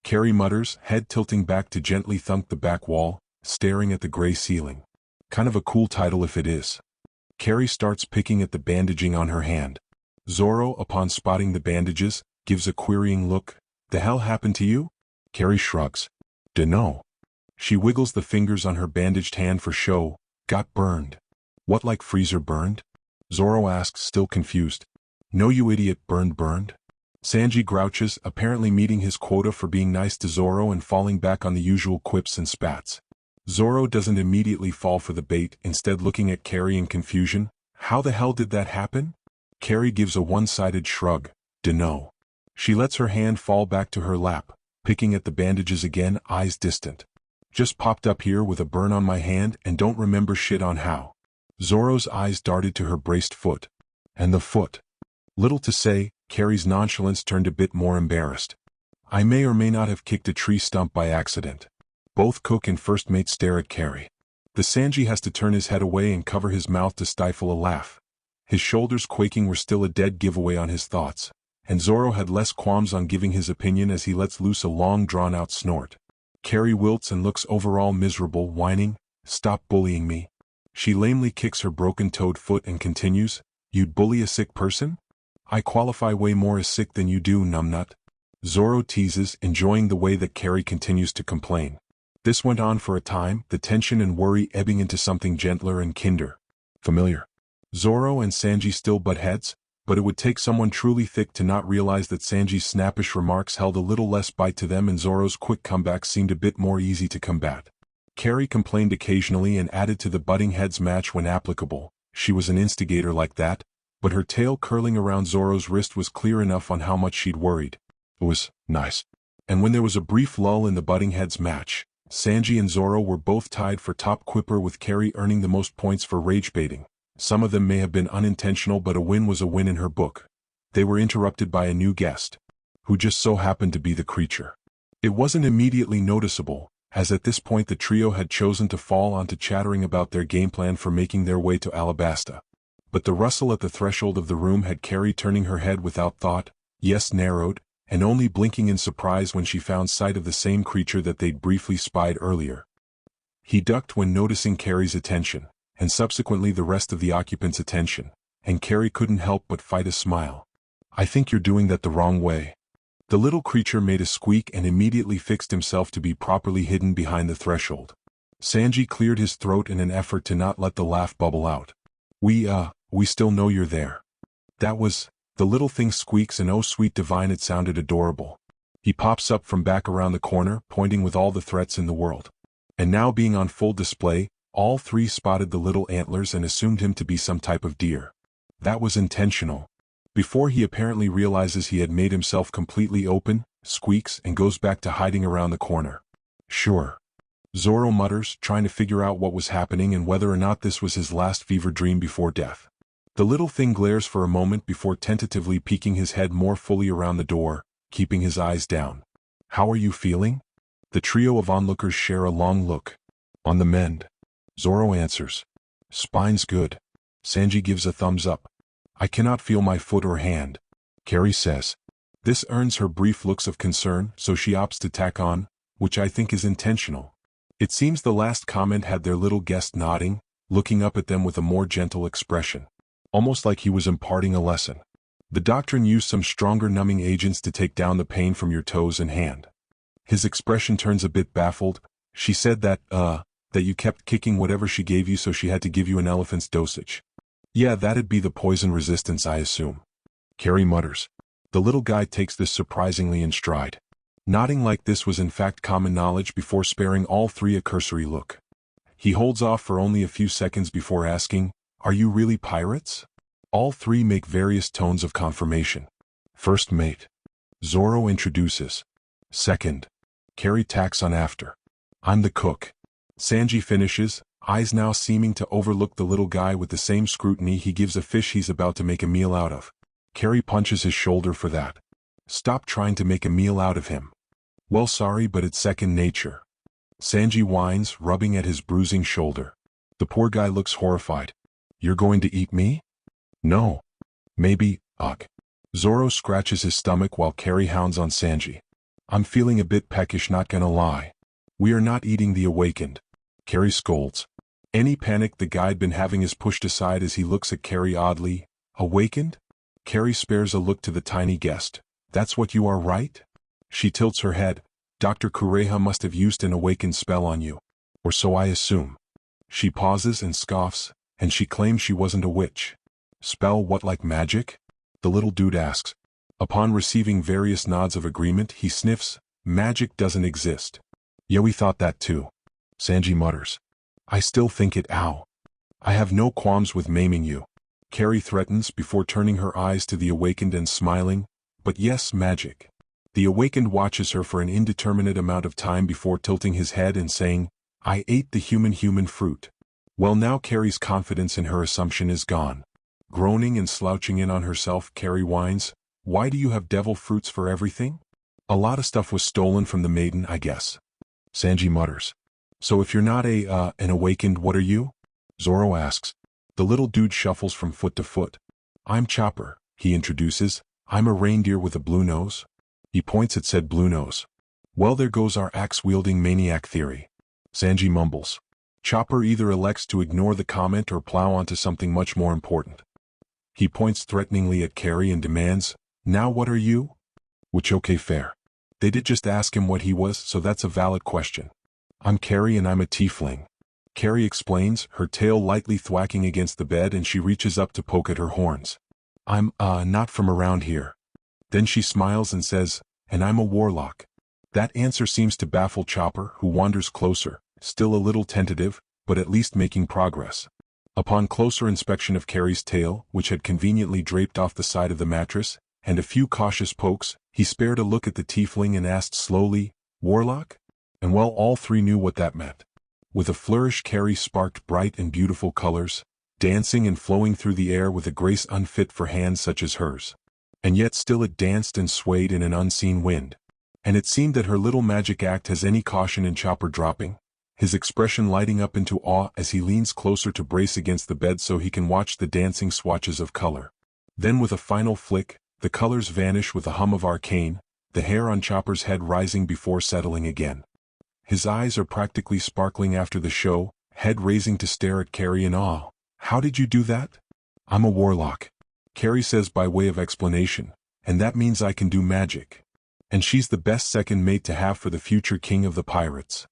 Speaker 1: Carrie mutters, head tilting back to gently thunk the back wall, staring at the gray ceiling. Kind of a cool title if it is. Carrie starts picking at the bandaging on her hand. Zoro, upon spotting the bandages, gives a querying look. The hell happened to you? Carrie shrugs. Dunno. She wiggles the fingers on her bandaged hand for show. Got burned. What, like freezer burned? Zoro asks, still confused. No, you idiot, burned. Sanji grouches, apparently meeting his quota for being nice to Zoro and falling back on the usual quips and spats. Zoro doesn't immediately fall for the bait, instead looking at Carrie in confusion. How the hell did that happen? Carrie gives a one-sided shrug. Dunno. She lets her hand fall back to her lap, picking at the bandages again, eyes distant. Just popped up here with a burn on my hand and don't remember shit on how. Zoro's eyes darted to her braced foot. And the foot. Little to say, Carrie's nonchalance turned a bit more embarrassed. I may or may not have kicked a tree stump by accident. Both cook and first mate stare at Carrie. The Sanji has to turn his head away and cover his mouth to stifle a laugh. His shoulders quaking were still a dead giveaway on his thoughts, and Zoro had less qualms on giving his opinion as he lets loose a long drawn-out snort. Carrie wilts and looks overall miserable, whining, "Stop bullying me." She lamely kicks her broken-toed foot and continues, "You'd bully a sick person? I qualify way more as sick than you do, numbnut." Zoro teases, enjoying the way that Carrie continues to complain. This went on for a time, the tension and worry ebbing into something gentler and kinder. Familiar. Zoro and Sanji still butt heads, but it would take someone truly thick to not realize that Sanji's snappish remarks held a little less bite to them and Zoro's quick comeback seemed a bit more easy to combat. Carrie complained occasionally and added to the butting heads match when applicable. She was an instigator like that, but her tail curling around Zoro's wrist was clear enough on how much she'd worried. It was nice. And when there was a brief lull in the butting heads match, Sanji and Zoro were both tied for top quipper with Carrie earning the most points for rage baiting. Some of them may have been unintentional, but a win was a win in her book. They were interrupted by a new guest, who just so happened to be the creature. It wasn't immediately noticeable, as at this point the trio had chosen to fall onto chattering about their game plan for making their way to Alabasta. But the rustle at the threshold of the room had Carrie turning her head without thought, yes narrowed, and only blinking in surprise when she found sight of the same creature that they'd briefly spied earlier. He ducked when noticing Carrie's attention, and subsequently the rest of the occupants' attention, and Carrie couldn't help but fight a smile. "I think you're doing that the wrong way." The little creature made a squeak and immediately fixed himself to be properly hidden behind the threshold. Sanji cleared his throat in an effort to not let the laugh bubble out. We still know you're there." That was, the little thing squeaks, and oh sweet divine, it sounded adorable. He pops up from back around the corner, pointing with all the threats in the world. And now being on full display, all three spotted the little antlers and assumed him to be some type of deer. That was intentional. Before he apparently realizes he had made himself completely open, squeaks and goes back to hiding around the corner. "Sure." Zoro mutters, trying to figure out what was happening and whether or not this was his last fever dream before death. The little thing glares for a moment before tentatively peeking his head more fully around the door, keeping his eyes down. "How are you feeling?" The trio of onlookers share a long look. "On the mend." Zoro answers. "Spine's good." Sanji gives a thumbs up. "I cannot feel my foot or hand," Carrie says. This earns her brief looks of concern, so she opts to tack on, which I think is intentional. It seems the last comment had their little guest nodding, looking up at them with a more gentle expression. Almost like he was imparting a lesson. The doctrine used some stronger numbing agents to take down the pain from your toes and hand. His expression turns a bit baffled. "She said that you kept kicking whatever she gave you, so she had to give you an elephant's dosage." "Yeah, that'd be the poison resistance, I assume." Carrie mutters. The little guy takes this surprisingly in stride. Nodding like this was in fact common knowledge before sparing all three a cursory look. He holds off for only a few seconds before asking, "Are you really pirates?" All three make various tones of confirmation. "First mate." Zoro introduces. "Second." Carrie tacks on after. "I'm the cook." Sanji finishes, eyes now seeming to overlook the little guy with the same scrutiny he gives a fish he's about to make a meal out of. Carrie punches his shoulder for that. "Stop trying to make a meal out of him." "Well, sorry, but it's second nature." Sanji whines, rubbing at his bruising shoulder. The poor guy looks horrified. "You're going to eat me?" "No. Maybe, ugh." Zoro scratches his stomach while Carrie hounds on Sanji. I'm feeling a bit peckish, not gonna lie. We are not eating the awakened. Carrie scolds. Any panic the guy'd been having is pushed aside as he looks at Carrie oddly. Awakened? Carrie spares a look to the tiny guest. That's what you are, right? She tilts her head. Dr. Kureha must have used an awakened spell on you. Or so I assume. She pauses and scoffs, and she claims she wasn't a witch. Spell what, like magic? The little dude asks. Upon receiving various nods of agreement, he sniffs. Magic doesn't exist. Yeah, we thought that too. Sanji mutters. I still think it. Ow. I have no qualms with maiming you. Carrie threatens before turning her eyes to the awakened and smiling. But yes, magic. The awakened watches her for an indeterminate amount of time before tilting his head and saying, I ate the human fruit. Well, now Carrie's confidence in her assumption is gone. Groaning and slouching in on herself, Carrie whines, why do you have devil fruits for everything? A lot of stuff was stolen from the maiden, I guess. Sanji mutters. So if you're not an awakened, what are you? Zoro asks. The little dude shuffles from foot to foot. I'm Chopper, he introduces. I'm a reindeer with a blue nose. He points at said blue nose. Well, there goes our axe-wielding maniac theory. Sanji mumbles. Chopper either elects to ignore the comment or plow onto something much more important. He points threateningly at Carrie and demands, now what are you? Which okay, fair. They did just ask him what he was, so that's a valid question. I'm Carrie and I'm a tiefling. Carrie explains, her tail lightly thwacking against the bed, and she reaches up to poke at her horns. I'm, not from around here. Then she smiles and says, and I'm a warlock. That answer seems to baffle Chopper, who wanders closer, still a little tentative, but at least making progress. Upon closer inspection of Carrie's tail, which had conveniently draped off the side of the mattress, and a few cautious pokes, he spared a look at the tiefling and asked slowly, Warlock? And well, all three knew what that meant. With a flourish, Carrie sparked bright and beautiful colors, dancing and flowing through the air with a grace unfit for hands such as hers. And yet still it danced and swayed in an unseen wind. And it seemed that her little magic act has any caution in Chopper dropping, his expression lighting up into awe as he leans closer to brace against the bed so he can watch the dancing swatches of color. Then with a final flick, the colors vanish with a hum of arcane, the hair on Chopper's head rising before settling again. His eyes are practically sparkling after the show, head raising to stare at Carrie in awe. How did you do that? I'm a warlock. Carrie says by way of explanation, and that means I can do magic. And she's the best second mate to have for the future king of the pirates.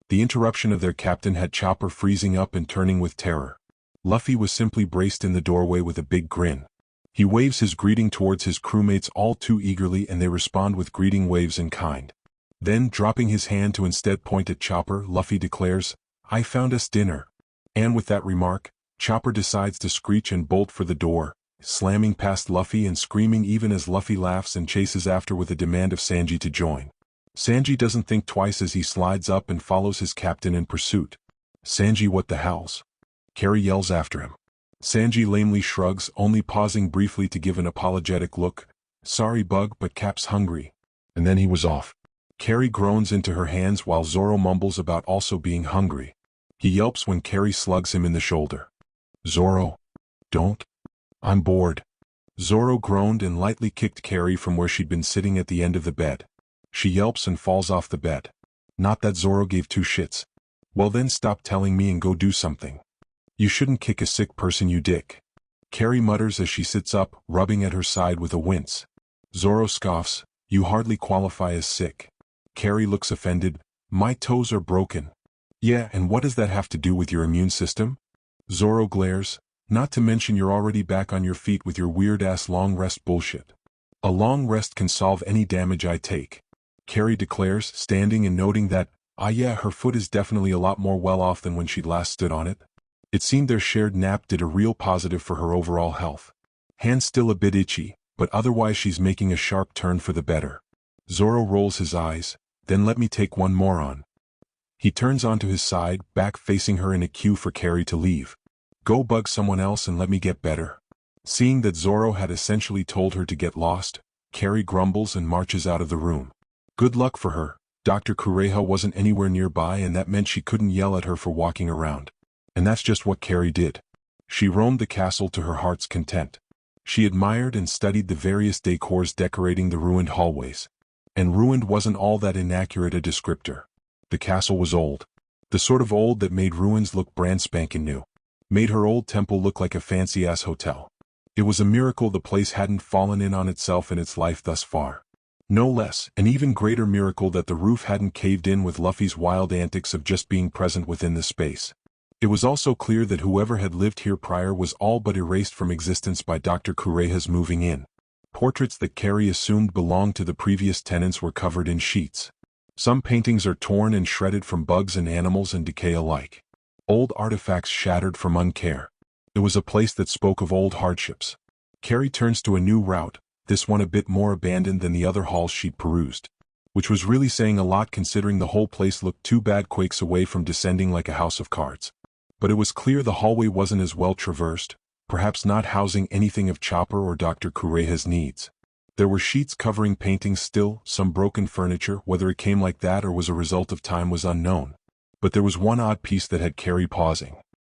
Speaker 1: The interruption of their captain had Chopper freezing up and turning with terror. Luffy was simply braced in the doorway with a big grin. He waves his greeting towards his crewmates all too eagerly, and they respond with greeting waves in kind. Then, dropping his hand to instead point at Chopper, Luffy declares, I found us dinner. And with that remark, Chopper decides to screech and bolt for the door, slamming past Luffy and screaming even as Luffy laughs and chases after with a demand of Sanji to join. Sanji doesn't think twice as he slides up and follows his captain in pursuit. Sanji, what the hells? Carrie yells after him. Sanji lamely shrugs, only pausing briefly to give an apologetic look. Sorry bug, but Cap's hungry. And then he was off. Carrie groans into her hands while Zoro mumbles about also being hungry. He yelps when Carrie slugs him in the shoulder. Zoro. Don't. I'm bored. Zoro groaned and lightly kicked Carrie from where she'd been sitting at the end of the bed. She yelps and falls off the bed. Not that Zoro gave two shits. Well then stop telling me and go do something. You shouldn't kick a sick person, you dick. Carrie mutters as she sits up, rubbing at her side with a wince. Zoro scoffs, you hardly qualify as sick. Carrie looks offended, my toes are broken. Yeah, and what does that have to do with your immune system? Zoro glares, not to mention you're already back on your feet with your weird-ass long rest bullshit. A long rest can solve any damage I take. Carrie declares, standing and noting that, yeah, her foot is definitely a lot more well off than when she'd last stood on it. It seemed their shared nap did a real positive for her overall health. Hands still a bit itchy, but otherwise she's making a sharp turn for the better. Zoro rolls his eyes, then let me take one more on. He turns onto his side, back facing her in a cue for Carrie to leave. Go bug someone else and let me get better. Seeing that Zoro had essentially told her to get lost, Carrie grumbles and marches out of the room. Good luck for her. Dr. Kureha wasn't anywhere nearby, and that meant she couldn't yell at her for walking around. And that's just what Carrie did. She roamed the castle to her heart's content. She admired and studied the various decors decorating the ruined hallways. And ruined wasn't all that inaccurate a descriptor. The castle was old. The sort of old that made ruins look brand spanking new. Made her old temple look like a fancy-ass hotel. It was a miracle the place hadn't fallen in on itself in its life thus far. No less, an even greater miracle that the roof hadn't caved in with Luffy's wild antics of just being present within the space. It was also clear that whoever had lived here prior was all but erased from existence by Dr. Kureha's moving in. Portraits that Carrie assumed belonged to the previous tenants were covered in sheets. Some paintings are torn and shredded from bugs and animals and decay alike. Old artifacts shattered from uncare. It was a place that spoke of old hardships. Carrie turns to a new route, this one a bit more abandoned than the other halls she'd perused. Which was really saying a lot considering the whole place looked 2 bad quakes away from descending like a house of cards. But it was clear the hallway wasn't as well traversed, perhaps not housing anything of Chopper or Dr. Kureha's needs. There were sheets covering paintings still, some broken furniture, whether it came like that or was a result of time was unknown. But there was one odd piece that had Carrie pausing.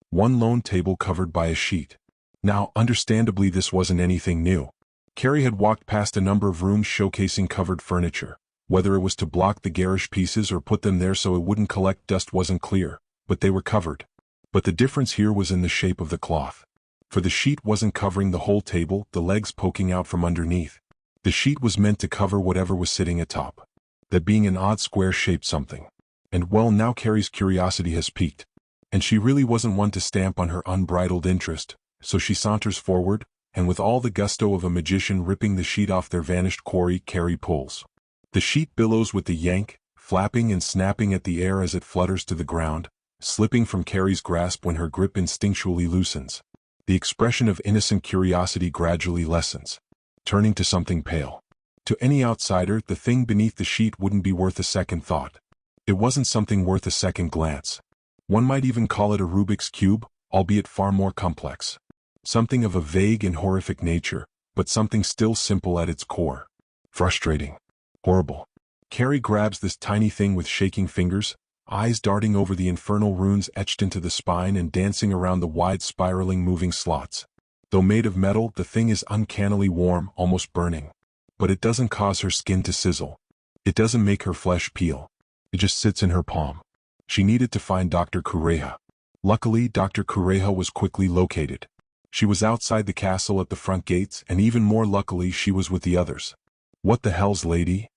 Speaker 1: One lone table covered by a sheet. Now, understandably this wasn't anything new. Carrie had walked past a number of rooms showcasing covered furniture. Whether it was to block the garish pieces or put them there so it wouldn't collect dust wasn't clear, but they were covered. But the difference here was in the shape of the cloth. For the sheet wasn't covering the whole table, the legs poking out from underneath. The sheet was meant to cover whatever was sitting atop. That being an odd square-shaped something. And well, now Carrie's curiosity has piqued. And she really wasn't one to stamp on her unbridled interest, so she saunters forward, and with all the gusto of a magician ripping the sheet off their vanished quarry, Carrie pulls. The sheet billows with the yank, flapping and snapping at the air as it flutters to the ground, slipping from Carrie's grasp when her grip instinctually loosens. The expression of innocent curiosity gradually lessens, turning to something pale. To any outsider, the thing beneath the sheet wouldn't be worth a second thought. It wasn't something worth a second glance. One might even call it a Rubik's Cube, albeit far more complex. Something of a vague and horrific nature, but something still simple at its core. Frustrating. Horrible. Carrie grabs this tiny thing with shaking fingers, eyes darting over the infernal runes etched into the spine and dancing around the wide spiraling moving slots. Though made of metal, the thing is uncannily warm, almost burning. But it doesn't cause her skin to sizzle. It doesn't make her flesh peel. It just sits in her palm. She needed to find Dr. Kureha. Luckily, Dr. Kureha was quickly located. She was outside the castle at the front gates, and even more luckily she was with the others. What the hell's lady?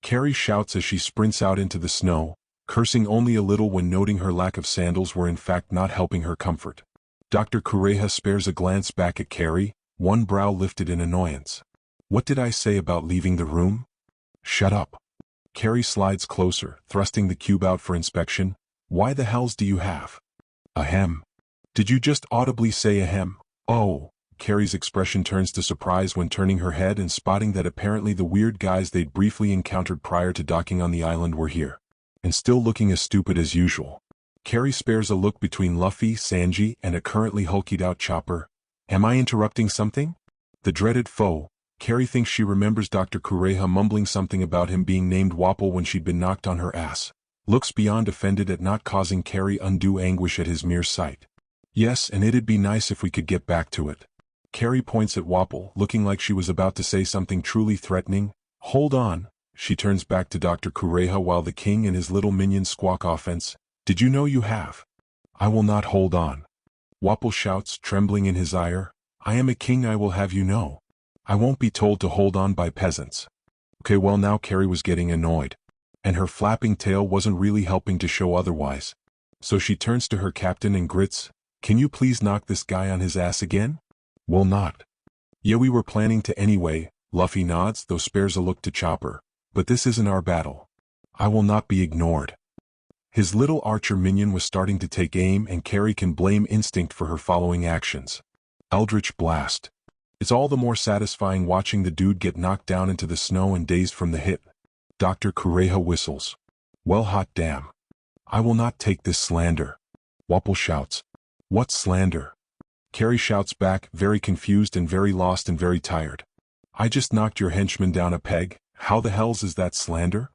Speaker 1: Carrie shouts as she sprints out into the snow, cursing only a little when noting her lack of sandals were in fact not helping her comfort. Dr. Kureha spares a glance back at Carrie, one brow lifted in annoyance. What did I say about leaving the room? Shut up. Carrie slides closer, thrusting the cube out for inspection. Why the hells do you have? Ahem. Did you just audibly say ahem? Oh. Carrie's expression turns to surprise when turning her head and spotting that apparently the weird guys they'd briefly encountered prior to docking on the island were here. And still looking as stupid as usual. Carrie spares a look between Luffy, Sanji, and a currently hulkied-out Chopper. Am I interrupting something? The dreaded foe. Carrie thinks she remembers Dr. Kureha mumbling something about him being named Wapple when she'd been knocked on her ass. Looks beyond offended at not causing Carrie undue anguish at his mere sight. Yes, and it'd be nice if we could get back to it. Carrie points at Wapple, looking like she was about to say something truly threatening. Hold on. She turns back to Dr. Kureha while the king and his little minions squawk offense. Did you know you have? I will not hold on. Wapple shouts, trembling in his ire. I am a king, I will have you know. I won't be told to hold on by peasants. Okay, well now Carrie was getting annoyed. And her flapping tail wasn't really helping to show otherwise. So she turns to her captain and grits, can you please knock this guy on his ass again? Will not. Yeah, we were planning to anyway, Luffy nods, though spares a look to Chopper. But this isn't our battle. I will not be ignored. His little archer minion was starting to take aim and Carrie can blame instinct for her following actions. Eldritch Blast. It's all the more satisfying watching the dude get knocked down into the snow and dazed from the hit. Dr. Kureha whistles. Well, hot damn. I will not take this slander. Wapple shouts. What slander? Carrie shouts back, very confused and very lost and very tired. I just knocked your henchman down a peg, how the hells is that slander?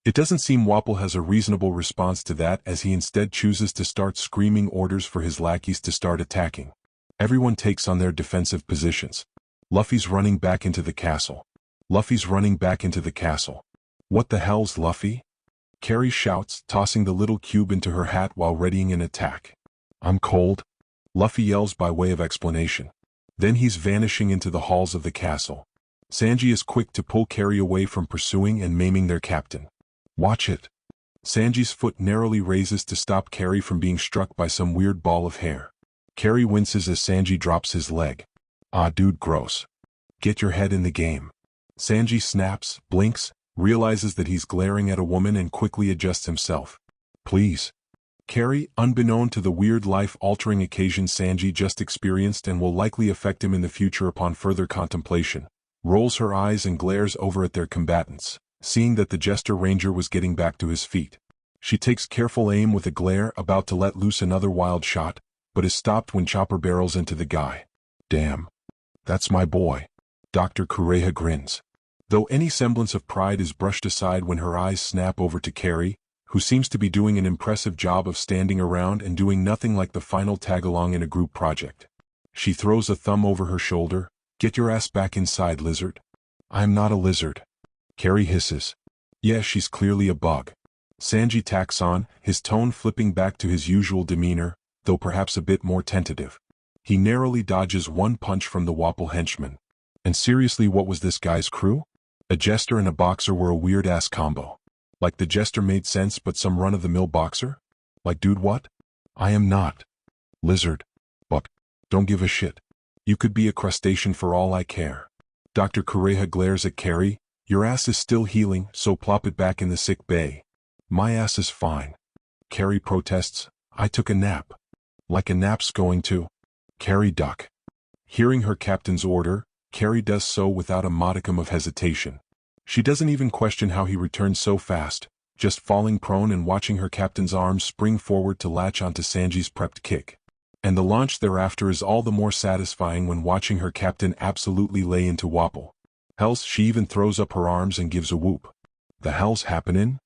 Speaker 1: It doesn't seem Wapple has a reasonable response to that as he instead chooses to start screaming orders for his lackeys to start attacking. Everyone takes on their defensive positions. Luffy's running back into the castle. Luffy's running back into the castle. What the hell's Luffy? Carrie shouts, tossing the little cube into her hat while readying an attack. I'm cold, Luffy yells by way of explanation. Then he's vanishing into the halls of the castle. Sanji is quick to pull Carrie away from pursuing and maiming their captain. Watch it. Sanji's foot narrowly raises to stop Carrie from being struck by some weird ball of hair. Carrie winces as Sanji drops his leg. Ah, dude, gross. Get your head in the game. Sanji snaps, blinks, realizes that he's glaring at a woman and quickly adjusts himself. Please. Carrie, unbeknown to the weird life-altering occasion Sanji just experienced and will likely affect him in the future upon further contemplation, rolls her eyes and glares over at their combatants, seeing that the Jester Ranger was getting back to his feet. She takes careful aim with a glare, about to let loose another wild shot, but is stopped when Chopper barrels into the guy. Damn. That's my boy. Dr. Kureha grins. Though any semblance of pride is brushed aside when her eyes snap over to Carrie, who seems to be doing an impressive job of standing around and doing nothing like the final tag-along in a group project. She throws a thumb over her shoulder. Get your ass back inside, lizard. I'm not a lizard. Carrie hisses. Yeah, she's clearly a bug. Sanji tacks on, his tone flipping back to his usual demeanor, though perhaps a bit more tentative. He narrowly dodges one punch from the Wapple henchman. And seriously, what was this guy's crew? A jester and a boxer were a weird-ass combo. Like the jester made sense, but some run-of-the-mill boxer? Like, dude, what? I am not. Lizard. Buck. Don't give a shit. You could be a crustacean for all I care. Dr. Kureha glares at Carrie. Your ass is still healing, so plop it back in the sick bay. My ass is fine. Carrie protests. I took a nap. Like a nap's going to. Carrie duck. Hearing her captain's order, Carrie does so without a modicum of hesitation. She doesn't even question how he returned so fast, just falling prone and watching her captain's arms spring forward to latch onto Sanji's prepped kick. And the launch thereafter is all the more satisfying when watching her captain absolutely lay into Wapple. Hells, she even throws up her arms and gives a whoop. The hell's happening?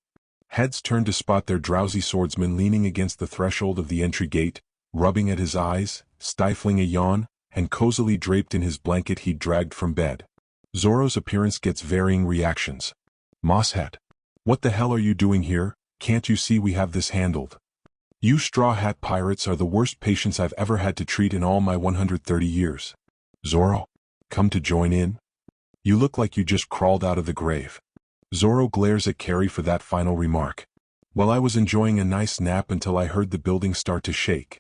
Speaker 1: Heads turn to spot their drowsy swordsman leaning against the threshold of the entry gate, rubbing at his eyes, stifling a yawn, and cozily draped in his blanket he'd dragged from bed. Zoro's appearance gets varying reactions. Mosshead. What the hell are you doing here? Can't you see we have this handled? You straw hat pirates are the worst patients I've ever had to treat in all my 130 years. Zoro. Come to join in? You look like you just crawled out of the grave. Zoro glares at Carrie for that final remark. Well, I was enjoying a nice nap until I heard the building start to shake.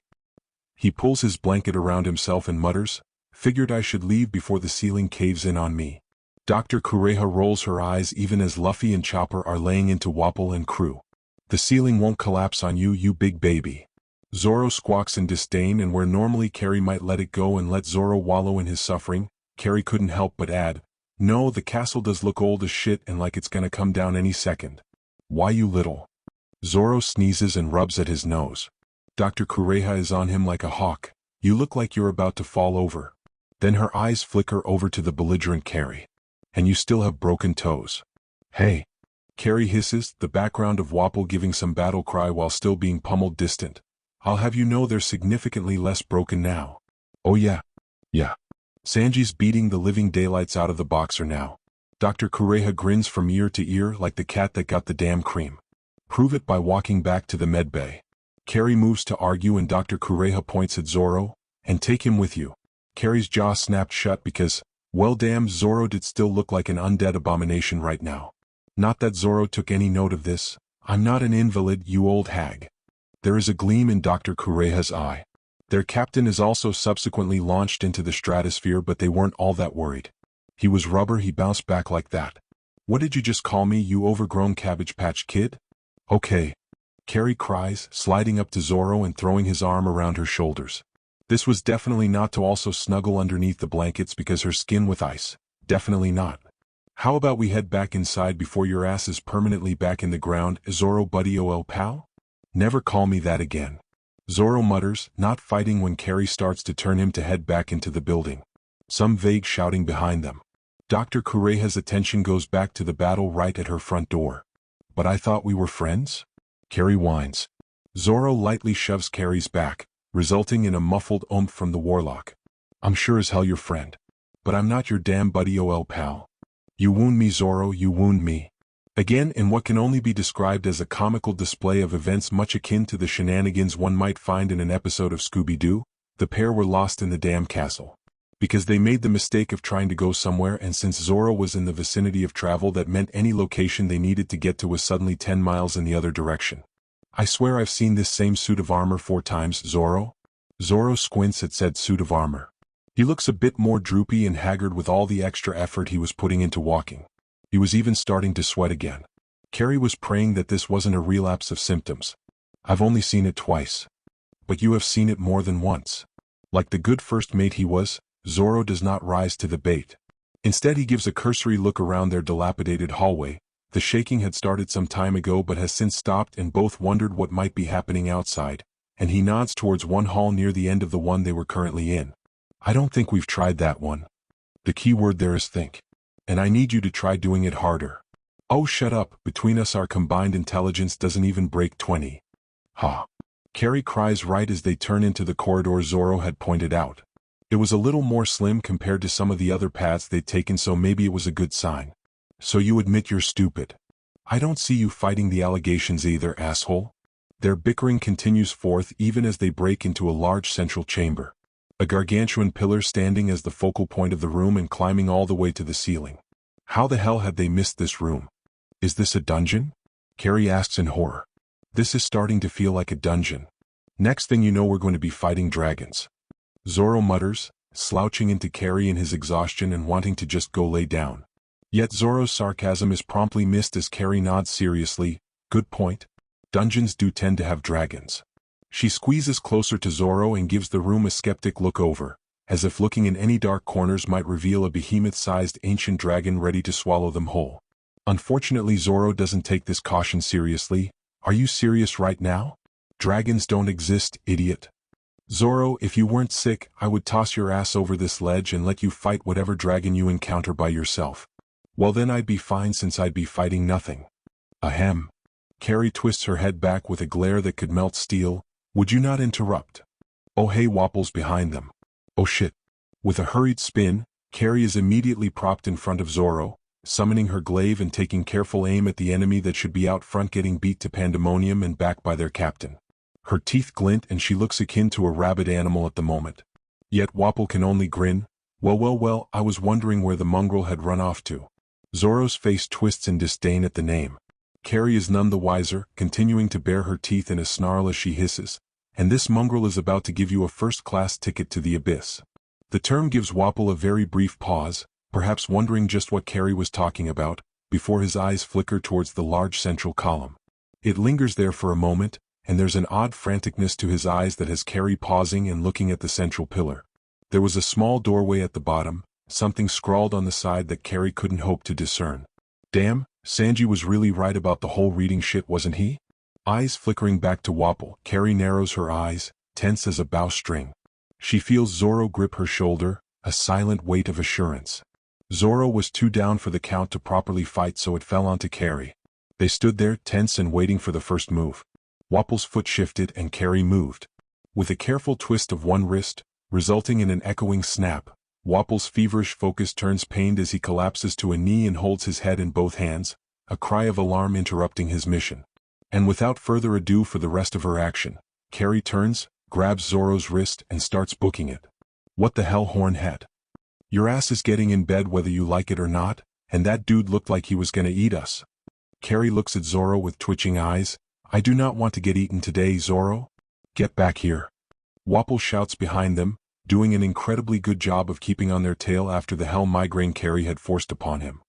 Speaker 1: He pulls his blanket around himself and mutters, figured I should leave before the ceiling caves in on me. Dr. Kureha rolls her eyes even as Luffy and Chopper are laying into Wapple and crew. The ceiling won't collapse on you, you big baby. Zoro squawks in disdain, and where normally Carrie might let it go and let Zoro wallow in his suffering, Carrie couldn't help but add, no, the castle does look old as shit and like it's gonna come down any second. Why, you little? Zoro sneezes and rubs at his nose. Dr. Kureha is on him like a hawk. You look like you're about to fall over. Then her eyes flicker over to the belligerent Carrie. And you still have broken toes. Hey. Carrie hisses, the background of Wapple giving some battle cry while still being pummeled distant. I'll have you know they're significantly less broken now. Oh yeah. Yeah. Sanji's beating the living daylights out of the boxer now. Dr. Kureha grins from ear to ear like the cat that got the damn cream. Prove it by walking back to the medbay. Carrie moves to argue and Dr. Kureha points at Zoro, and take him with you. Carrie's jaw snapped shut because, well damn, Zoro did still look like an undead abomination right now. Not that Zoro took any note of this. I'm not an invalid, you old hag. There is a gleam in Dr. Kureha's eye. Their captain is also subsequently launched into the stratosphere, but they weren't all that worried. He was rubber, he bounced back like that. What did you just call me, you overgrown Cabbage Patch Kid? Okay. Carrie cries, sliding up to Zoro and throwing his arm around her shoulders. This was definitely not to also snuggle underneath the blankets because her skin with ice. Definitely not. How about we head back inside before your ass is permanently back in the ground, Zoro buddy ol pal? Never call me that again. Zoro mutters, not fighting when Carrie starts to turn him to head back into the building. Some vague shouting behind them. Dr. Kureha's attention goes back to the battle right at her front door. But I thought we were friends? Carrie whines. Zoro lightly shoves Carrie's back, resulting in a muffled oomph from the warlock. I'm sure as hell your friend. But I'm not your damn buddy ol pal. You wound me, Zoro, you wound me. Again, in what can only be described as a comical display of events much akin to the shenanigans one might find in an episode of Scooby-Doo, the pair were lost in the damn castle. Because they made the mistake of trying to go somewhere, and since Zoro was in the vicinity of travel, that meant any location they needed to get to was suddenly 10 miles in the other direction. I swear I've seen this same suit of armor 4 times, Zoro. Zoro squints at said suit of armor. He looks a bit more droopy and haggard with all the extra effort he was putting into walking. He was even starting to sweat again. Carrie was praying that this wasn't a relapse of symptoms. I've only seen it twice. But you have seen it more than once. Like the good first mate he was, Zoro does not rise to the bait. Instead, he gives a cursory look around their dilapidated hallway. The shaking had started some time ago but has since stopped, and both wondered what might be happening outside, and he nods towards one hall near the end of the one they were currently in. I don't think we've tried that one. The key word there is think. And I need you to try doing it harder. Oh, shut up. Between us our combined intelligence doesn't even break 20. Ha. Carrie cries right as they turn into the corridor Zoro had pointed out. It was a little more slim compared to some of the other paths they'd taken, so maybe it was a good sign. So you admit you're stupid. I don't see you fighting the allegations either, asshole. Their bickering continues forth even as they break into a large central chamber. A gargantuan pillar standing as the focal point of the room and climbing all the way to the ceiling. How the hell had they missed this room? Is this a dungeon? Carrie asks in horror. This is starting to feel like a dungeon. Next thing you know, we're going to be fighting dragons. Zoro mutters, slouching into Carrie in his exhaustion and wanting to just go lay down. Yet Zoro's sarcasm is promptly missed as Carrie nods seriously. Good point. Dungeons do tend to have dragons. She squeezes closer to Zoro and gives the room a skeptic look over, as if looking in any dark corners might reveal a behemoth-sized ancient dragon ready to swallow them whole. Unfortunately, Zoro doesn't take this caution seriously. Are you serious right now? Dragons don't exist, idiot. Zoro, if you weren't sick, I would toss your ass over this ledge and let you fight whatever dragon you encounter by yourself. Well, then I'd be fine, since I'd be fighting nothing. Ahem. Carrie twists her head back with a glare that could melt steel. Would you not interrupt? Oh hey, Wapple's behind them. Oh shit. With a hurried spin, Carrie is immediately propped in front of Zoro, summoning her glaive and taking careful aim at the enemy that should be out front getting beat to pandemonium and back by their captain. Her teeth glint and she looks akin to a rabid animal at the moment. Yet Wapple can only grin. Well, I was wondering where the mongrel had run off to. Zoro's face twists in disdain at the name. Carrie is none the wiser, continuing to bare her teeth in a snarl as she hisses, and this mongrel is about to give you a first-class ticket to the abyss. The term gives Wapple a very brief pause, perhaps wondering just what Carrie was talking about, before his eyes flicker towards the large central column. It lingers there for a moment, and there's an odd franticness to his eyes that has Carrie pausing and looking at the central pillar. There was a small doorway at the bottom, something scrawled on the side that Carrie couldn't hope to discern. Damn, Sanji was really right about the whole reading shit, wasn't he? Eyes flickering back to Wapple, Carrie narrows her eyes, tense as a bowstring. She feels Zoro grip her shoulder, a silent weight of assurance. Zoro was too down for the count to properly fight, so it fell onto Carrie. They stood there, tense and waiting for the first move. Wapple's foot shifted and Carrie moved. With a careful twist of one wrist, resulting in an echoing snap, Wapple's feverish focus turns pained as he collapses to a knee and holds his head in both hands, a cry of alarm interrupting his mission. And without further ado for the rest of her action, Carrie turns, grabs Zoro's wrist and starts booking it. What the hell, Hornhead? Your ass is getting in bed whether you like it or not, and that dude looked like he was gonna eat us. Carrie looks at Zoro with twitching eyes. I do not want to get eaten today, Zoro. Get back here. Wapple shouts behind them, doing an incredibly good job of keeping on their tail after the hell migraine Carrie had forced upon him.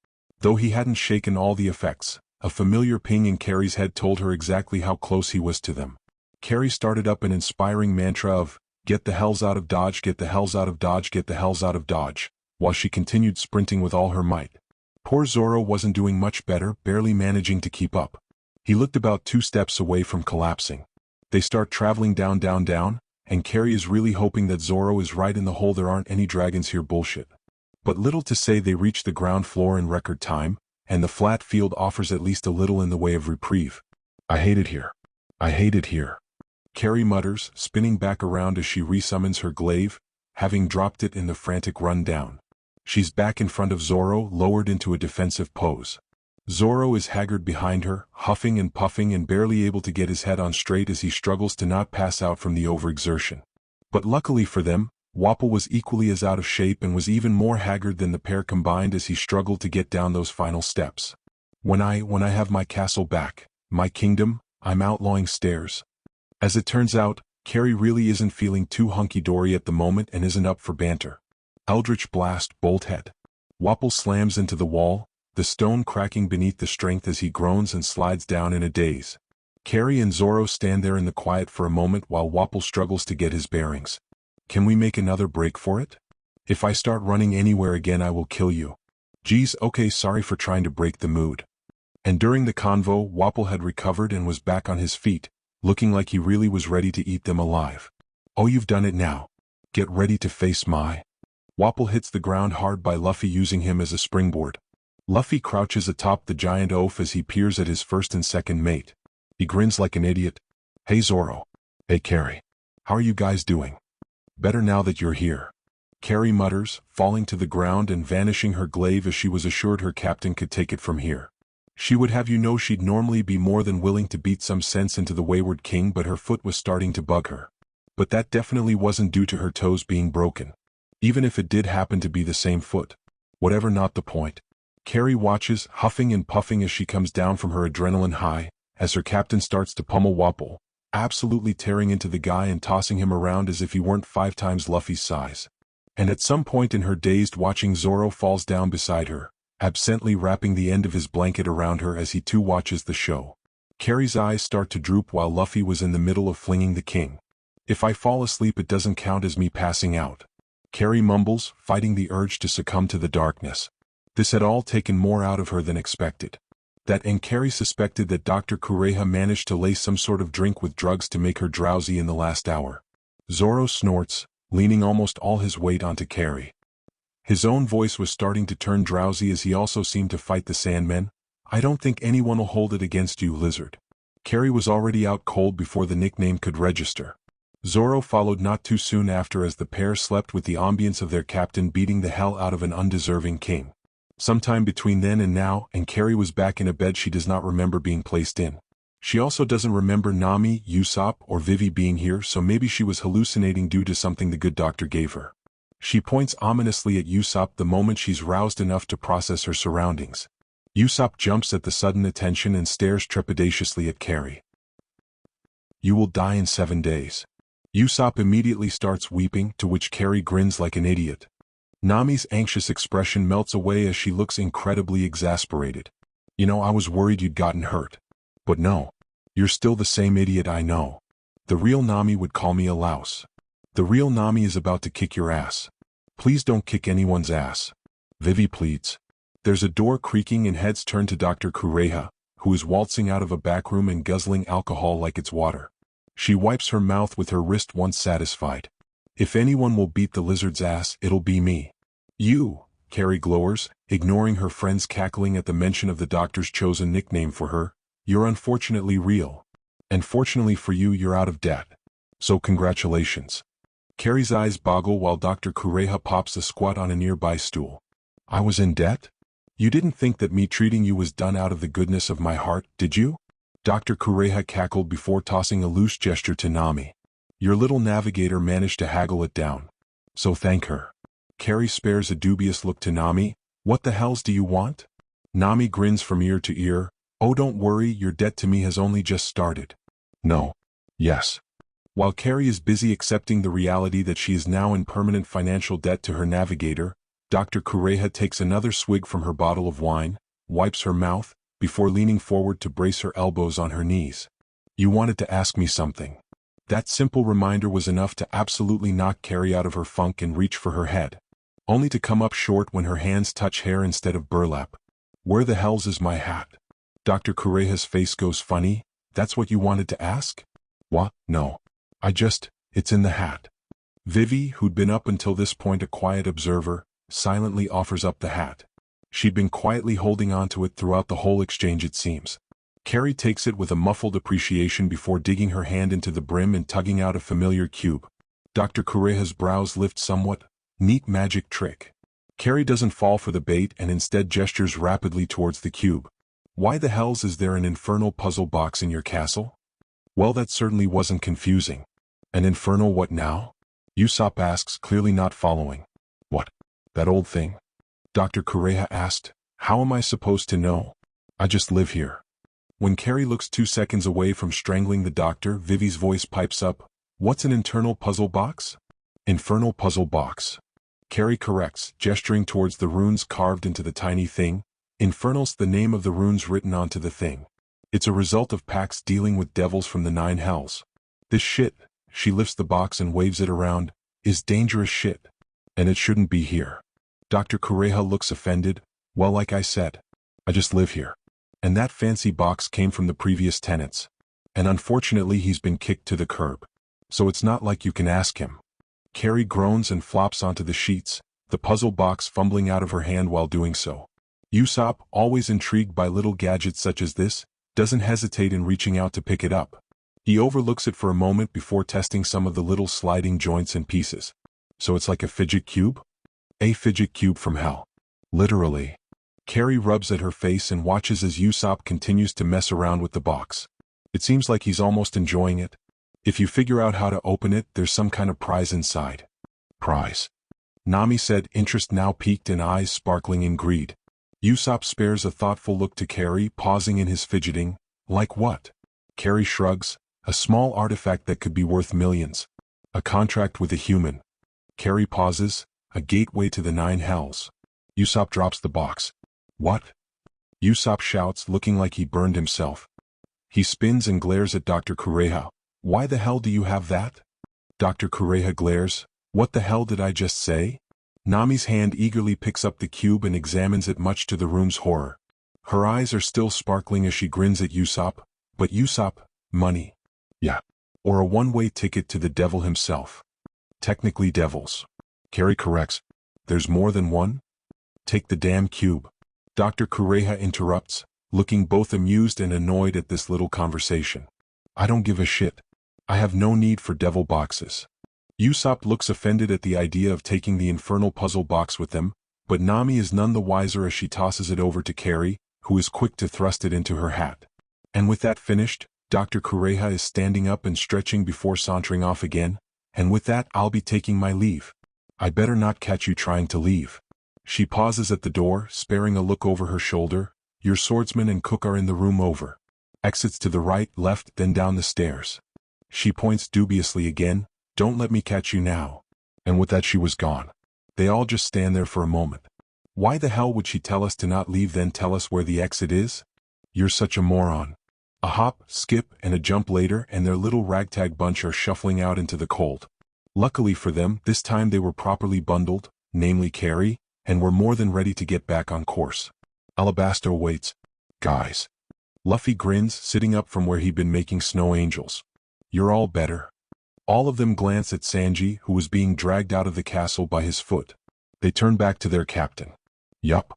Speaker 1: Though he hadn't shaken all the effects, a familiar ping in Carrie's head told her exactly how close he was to them. Carrie started up an inspiring mantra of, get the hells out of Dodge, get the hells out of Dodge, get the hells out of Dodge, while she continued sprinting with all her might. Poor Zoro wasn't doing much better, barely managing to keep up. He looked about 2 steps away from collapsing. They start traveling down, and Carrie is really hoping that Zoro is right in the whole there aren't any dragons here bullshit. But little to say they reach the ground floor in record time, and the flat field offers at least a little in the way of reprieve. I hate it here. I hate it here. Carrie mutters, spinning back around as she resummons her glaive, having dropped it in the frantic run down. She's back in front of Zoro, lowered into a defensive pose. Zoro is haggard behind her, huffing and puffing and barely able to get his head on straight as he struggles to not pass out from the overexertion. But luckily for them, Wapple was equally as out of shape and was even more haggard than the pair combined as he struggled to get down those final steps. When I have my castle back, my kingdom, I'm outlawing stairs. As it turns out, Carrie really isn't feeling too hunky-dory at the moment and isn't up for banter. Eldritch blast, bolthead. Wapple slams into the wall, the stone cracking beneath the strength as he groans and slides down in a daze. Carrie and Zoro stand there in the quiet for a moment while Wapple struggles to get his bearings. Can we make another break for it? If I start running anywhere again I will kill you. Geez, okay, sorry for trying to break the mood. And during the convo, Wapple had recovered and was back on his feet, looking like he really was ready to eat them alive. Oh, you've done it now. Get ready to face my... Wapple hits the ground hard by Luffy using him as a springboard. Luffy crouches atop the giant oaf as he peers at his first and second mate. He grins like an idiot. Hey Zoro. Hey Carrie. How are you guys doing? Better now that you're here. Carrie mutters, falling to the ground and vanishing her glaive as she was assured her captain could take it from here. She would have you know she'd normally be more than willing to beat some sense into the wayward king, but her foot was starting to bug her. But that definitely wasn't due to her toes being broken. Even if it did happen to be the same foot. Whatever, not the point. Carrie watches, huffing and puffing as she comes down from her adrenaline high, as her captain starts to pummel Wapple, absolutely tearing into the guy and tossing him around as if he weren't 5 times Luffy's size. And at some point in her dazed watching, Zoro falls down beside her, absently wrapping the end of his blanket around her as he too watches the show. Carrie's eyes start to droop while Luffy was in the middle of flinging the king. If I fall asleep it doesn't count as me passing out. Carrie mumbles, fighting the urge to succumb to the darkness. This had all taken more out of her than expected. That and Carrie suspected that Dr. Kureha managed to lace some sort of drink with drugs to make her drowsy in the last hour. Zoro snorts, leaning almost all his weight onto Carrie. His own voice was starting to turn drowsy as he also seemed to fight the Sandmen. I don't think anyone will hold it against you, Lizard. Carrie was already out cold before the nickname could register. Zoro followed not too soon after as the pair slept with the ambience of their captain beating the hell out of an undeserving king. Sometime between then and now, and Carrie was back in a bed she does not remember being placed in. She also doesn't remember Nami, Usopp, or Vivi being here, so maybe she was hallucinating due to something the good doctor gave her. She points ominously at Usopp the moment she's roused enough to process her surroundings. Usopp jumps at the sudden attention and stares trepidatiously at Carrie. You will die in 7 days. Usopp immediately starts weeping, to which Carrie grins like an idiot. Nami's anxious expression melts away as she looks incredibly exasperated. You know, I was worried you'd gotten hurt. But no. You're still the same idiot I know. The real Nami would call me a louse. The real Nami is about to kick your ass. Please don't kick anyone's ass. Vivi pleads. There's a door creaking and heads turn to Dr. Kureha, who is waltzing out of a back room and guzzling alcohol like it's water. She wipes her mouth with her wrist once satisfied. If anyone will beat the lizard's ass, it'll be me. You, Carrie glowers, ignoring her friend's cackling at the mention of the doctor's chosen nickname for her. You're unfortunately real. And fortunately for you, you're out of debt. So congratulations. Carrie's eyes boggle while Dr. Kureha pops a squat on a nearby stool. I was in debt? You didn't think that me treating you was done out of the goodness of my heart, did you? Dr. Kureha cackled before tossing a loose gesture to Nami. Your little navigator managed to haggle it down. So thank her. Carrie spares a dubious look to Nami. What the hells do you want? Nami grins from ear to ear. Oh, don't worry, your debt to me has only just started. No. Yes. While Carrie is busy accepting the reality that she is now in permanent financial debt to her navigator, Dr. Kureha takes another swig from her bottle of wine, wipes her mouth, before leaning forward to brace her elbows on her knees. You wanted to ask me something. That simple reminder was enough to absolutely knock Carrie out of her funk and reach for her head. Only to come up short when her hands touch hair instead of burlap. Where the hells is my hat? Dr. Kureha's face goes funny. That's what you wanted to ask? What? No. It's in the hat. Vivi, who'd been up until this point a quiet observer, silently offers up the hat. She'd been quietly holding on to it throughout the whole exchange, it seems. Carrie takes it with a muffled appreciation before digging her hand into the brim and tugging out a familiar cube. Dr. Kureha's brows lift somewhat. Neat magic trick. Carrie doesn't fall for the bait and instead gestures rapidly towards the cube. Why the hells is there an infernal puzzle box in your castle? Well, that certainly wasn't confusing. An infernal what now? Usopp asks, clearly not following. What? That old thing? Dr. Kureha asked. How am I supposed to know? I just live here. When Carrie looks 2 seconds away from strangling the doctor, Vivi's voice pipes up. What's an internal puzzle box? Infernal puzzle box. Carrie corrects, gesturing towards the runes carved into the tiny thing. Infernal's the name of the runes written onto the thing. It's a result of Pax dealing with devils from the 9 hells. This shit, she lifts the box and waves it around, is dangerous shit. And it shouldn't be here. Dr. Kureha looks offended. Well, like I said, I just live here. And that fancy box came from the previous tenants. And unfortunately he's been kicked to the curb. So it's not like you can ask him. Carrie groans and flops onto the sheets, the puzzle box fumbling out of her hand while doing so. Usopp, always intrigued by little gadgets such as this, doesn't hesitate in reaching out to pick it up. He overlooks it for a moment before testing some of the little sliding joints and pieces. So it's like a fidget cube? A fidget cube from hell. Literally. Carrie rubs at her face and watches as Usopp continues to mess around with the box. It seems like he's almost enjoying it. If you figure out how to open it, there's some kind of prize inside. Prize? Nami said, interest now peaked and eyes sparkling in greed. Usopp spares a thoughtful look to Carrie, pausing in his fidgeting. Like what? Carrie shrugs. A small artifact that could be worth millions. A contract with a human. Carrie pauses. A gateway to the 9 hells. Usopp drops the box. What? Usopp shouts, looking like he burned himself. He spins and glares at Dr. Kureha. Why the hell do you have that? Dr. Kureha glares. What the hell did I just say? Nami's hand eagerly picks up the cube and examines it, much to the room's horror. Her eyes are still sparkling as she grins at Usopp. But Usopp, money. Yeah. Or a one-way ticket to the devil himself. Technically devils. Carrie corrects. There's more than one? Take the damn cube. Dr. Kureha interrupts, looking both amused and annoyed at this little conversation. I don't give a shit. I have no need for devil boxes. Usopp looks offended at the idea of taking the infernal puzzle box with them, but Nami is none the wiser as she tosses it over to Carrie, who is quick to thrust it into her hat. And with that finished, Dr. Kureha is standing up and stretching before sauntering off again. And with that, I'll be taking my leave. I better not catch you trying to leave. She pauses at the door, sparing a look over her shoulder. Your swordsman and cook are in the room over. Exits to the right, left, then down the stairs. She points dubiously again. Don't let me catch you now. And with that she was gone. They all just stand there for a moment. Why the hell would she tell us to not leave, then tell us where the exit is? You're such a moron. A hop, skip, and a jump later, and their little ragtag bunch are shuffling out into the cold. Luckily for them, this time they were properly bundled, namely Carrie, and were more than ready to get back on course. Alabasta waits. Guys. Luffy grins, sitting up from where he'd been making snow angels. You're all better. All of them glance at Sanji, who was being dragged out of the castle by his foot. They turn back to their captain. Yup.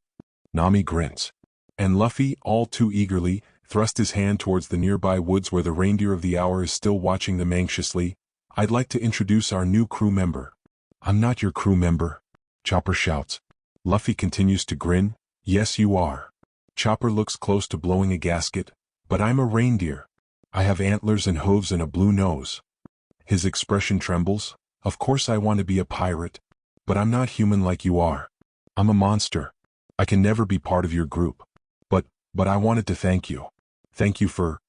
Speaker 1: Nami grins. And Luffy, all too eagerly, thrust his hand towards the nearby woods where the reindeer of the hour is still watching them anxiously. I'd like to introduce our new crew member. I'm not your crew member. Chopper shouts. Luffy continues to grin. Yes, you are. Chopper looks close to blowing a gasket. But I'm a reindeer. I have antlers and hooves and a blue nose. His expression trembles. Of course I want to be a pirate. But I'm not human like you are. I'm a monster. I can never be part of your group. But I wanted to thank you. Thank you for,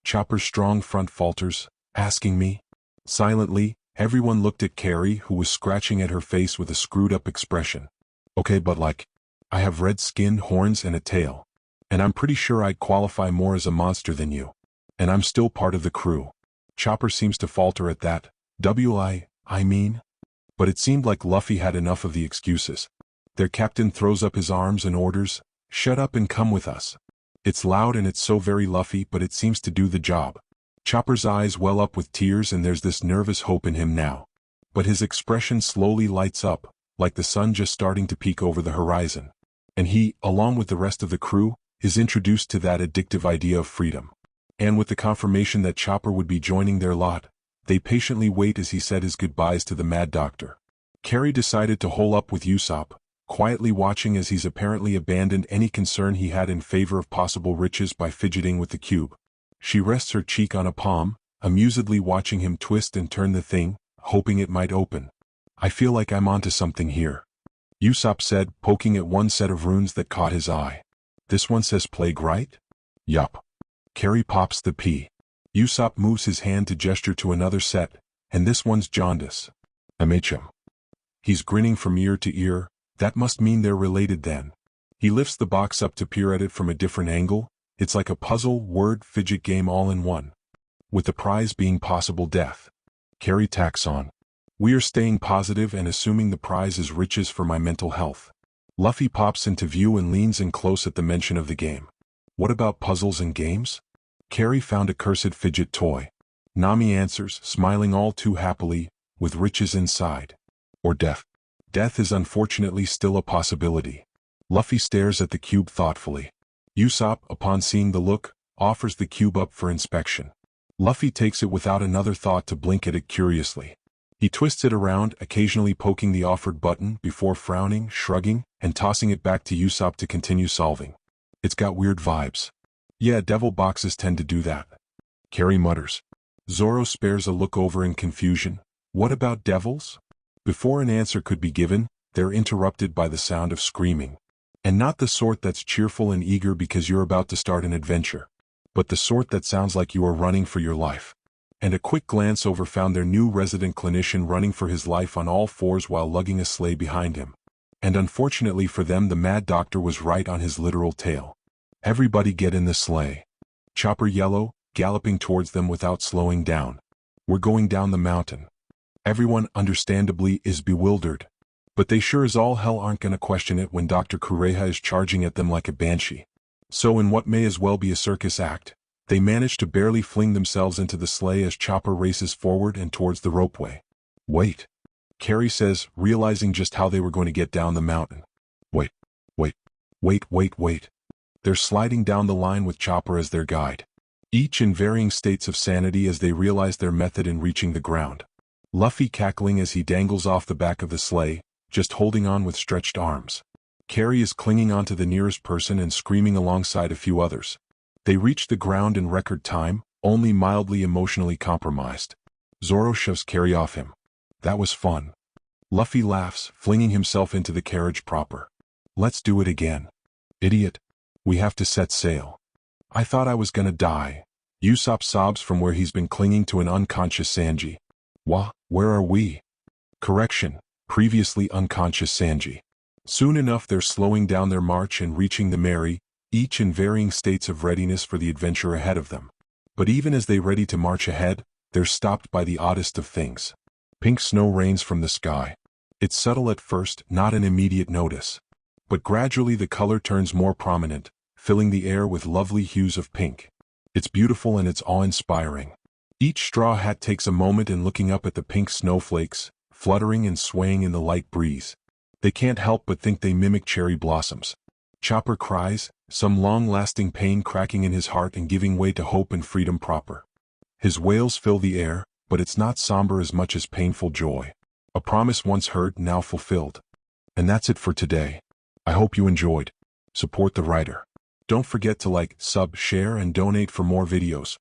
Speaker 1: Chopper's strong front falters, asking me. Silently, everyone looked at Carrie, who was scratching at her face with a screwed-up expression. Okay, but I have red skin, horns, and a tail. And I'm pretty sure I'd qualify more as a monster than you. And I'm still part of the crew. Chopper seems to falter at that. I mean? But it seemed like Luffy had enough of the excuses. Their captain throws up his arms and orders, shut up and come with us. It's loud and it's so very Luffy, but it seems to do the job. Chopper's eyes well up with tears and there's this nervous hope in him now. But his expression slowly lights up, like the sun just starting to peek over the horizon. And he, along with the rest of the crew, is introduced to that addictive idea of freedom. And with the confirmation that Chopper would be joining their lot, they patiently wait as he said his goodbyes to the Mad Doctor. Carrie decided to hole up with Usopp, quietly watching as he's apparently abandoned any concern he had in favor of possible riches by fidgeting with the cube. She rests her cheek on a palm, amusedly watching him twist and turn the thing, hoping it might open. I feel like I'm onto something here, Usopp said, poking at one set of runes that caught his eye. This one says plague, right? Yup. Carrie pops the P. Usopp moves his hand to gesture to another set, and this one's jaundice. MHM. He's grinning from ear to ear. That must mean they're related then. He lifts the box up to peer at it from a different angle. It's like a puzzle, word, fidget game all in one. With the prize being possible death. Carrie tacks on. We are staying positive and assuming the prize is riches for my mental health. Luffy pops into view and leans in close at the mention of the game. What about puzzles and games? Carrie found a cursed fidget toy. Nami answers, smiling all too happily, with riches inside. Or death. Death is unfortunately still a possibility. Luffy stares at the cube thoughtfully. Usopp, upon seeing the look, offers the cube up for inspection. Luffy takes it without another thought to blink at it curiously. He twists it around, occasionally poking the offered button before frowning, shrugging, and tossing it back to Usopp to continue solving. It's got weird vibes. Yeah, devil boxes tend to do that. Carrie mutters. Zoro spares a look over in confusion. What about devils? Before an answer could be given, they're interrupted by the sound of screaming. And not the sort that's cheerful and eager because you're about to start an adventure, but the sort that sounds like you are running for your life. And a quick glance over found their new resident clinician running for his life on all fours while lugging a sleigh behind him. And unfortunately for them, the mad doctor was right on his literal tail. Everybody get in the sleigh. Chopper Yellow, galloping towards them without slowing down. We're going down the mountain. Everyone, understandably, is bewildered. But they sure as all hell aren't gonna question it when Dr. Kureha is charging at them like a banshee. So in what may as well be a circus act, they manage to barely fling themselves into the sleigh as Chopper races forward and towards the ropeway. Wait. Carrie says, realizing just how they were going to get down the mountain. Wait. They're sliding down the line with Chopper as their guide. Each in varying states of sanity as they realize their method in reaching the ground. Luffy cackling as he dangles off the back of the sleigh, just holding on with stretched arms. Carrie is clinging onto the nearest person and screaming alongside a few others. They reach the ground in record time, only mildly emotionally compromised. Zoro shoves Carrie off him. That was fun. Luffy laughs, flinging himself into the carriage proper. Let's do it again. Idiot. We have to set sail. I thought I was gonna die. Usopp sobs from where he's been clinging to an unconscious Sanji. Where are we? Correction, previously unconscious Sanji. Soon enough they're slowing down their march and reaching the Mary, each in varying states of readiness for the adventure ahead of them. But even as they ready to march ahead, they're stopped by the oddest of things. Pink snow rains from the sky. It's subtle at first, not an immediate notice. But gradually the color turns more prominent, filling the air with lovely hues of pink. It's beautiful and it's awe-inspiring. Each straw hat takes a moment in looking up at the pink snowflakes, fluttering and swaying in the light breeze. They can't help but think they mimic cherry blossoms. Chopper cries, some long-lasting pain cracking in his heart and giving way to hope and freedom proper. His wails fill the air, but it's not somber as much as painful joy. A promise once heard, now fulfilled. And that's it for today. I hope you enjoyed. Support the writer. Don't forget to like, sub, share, and donate for more videos.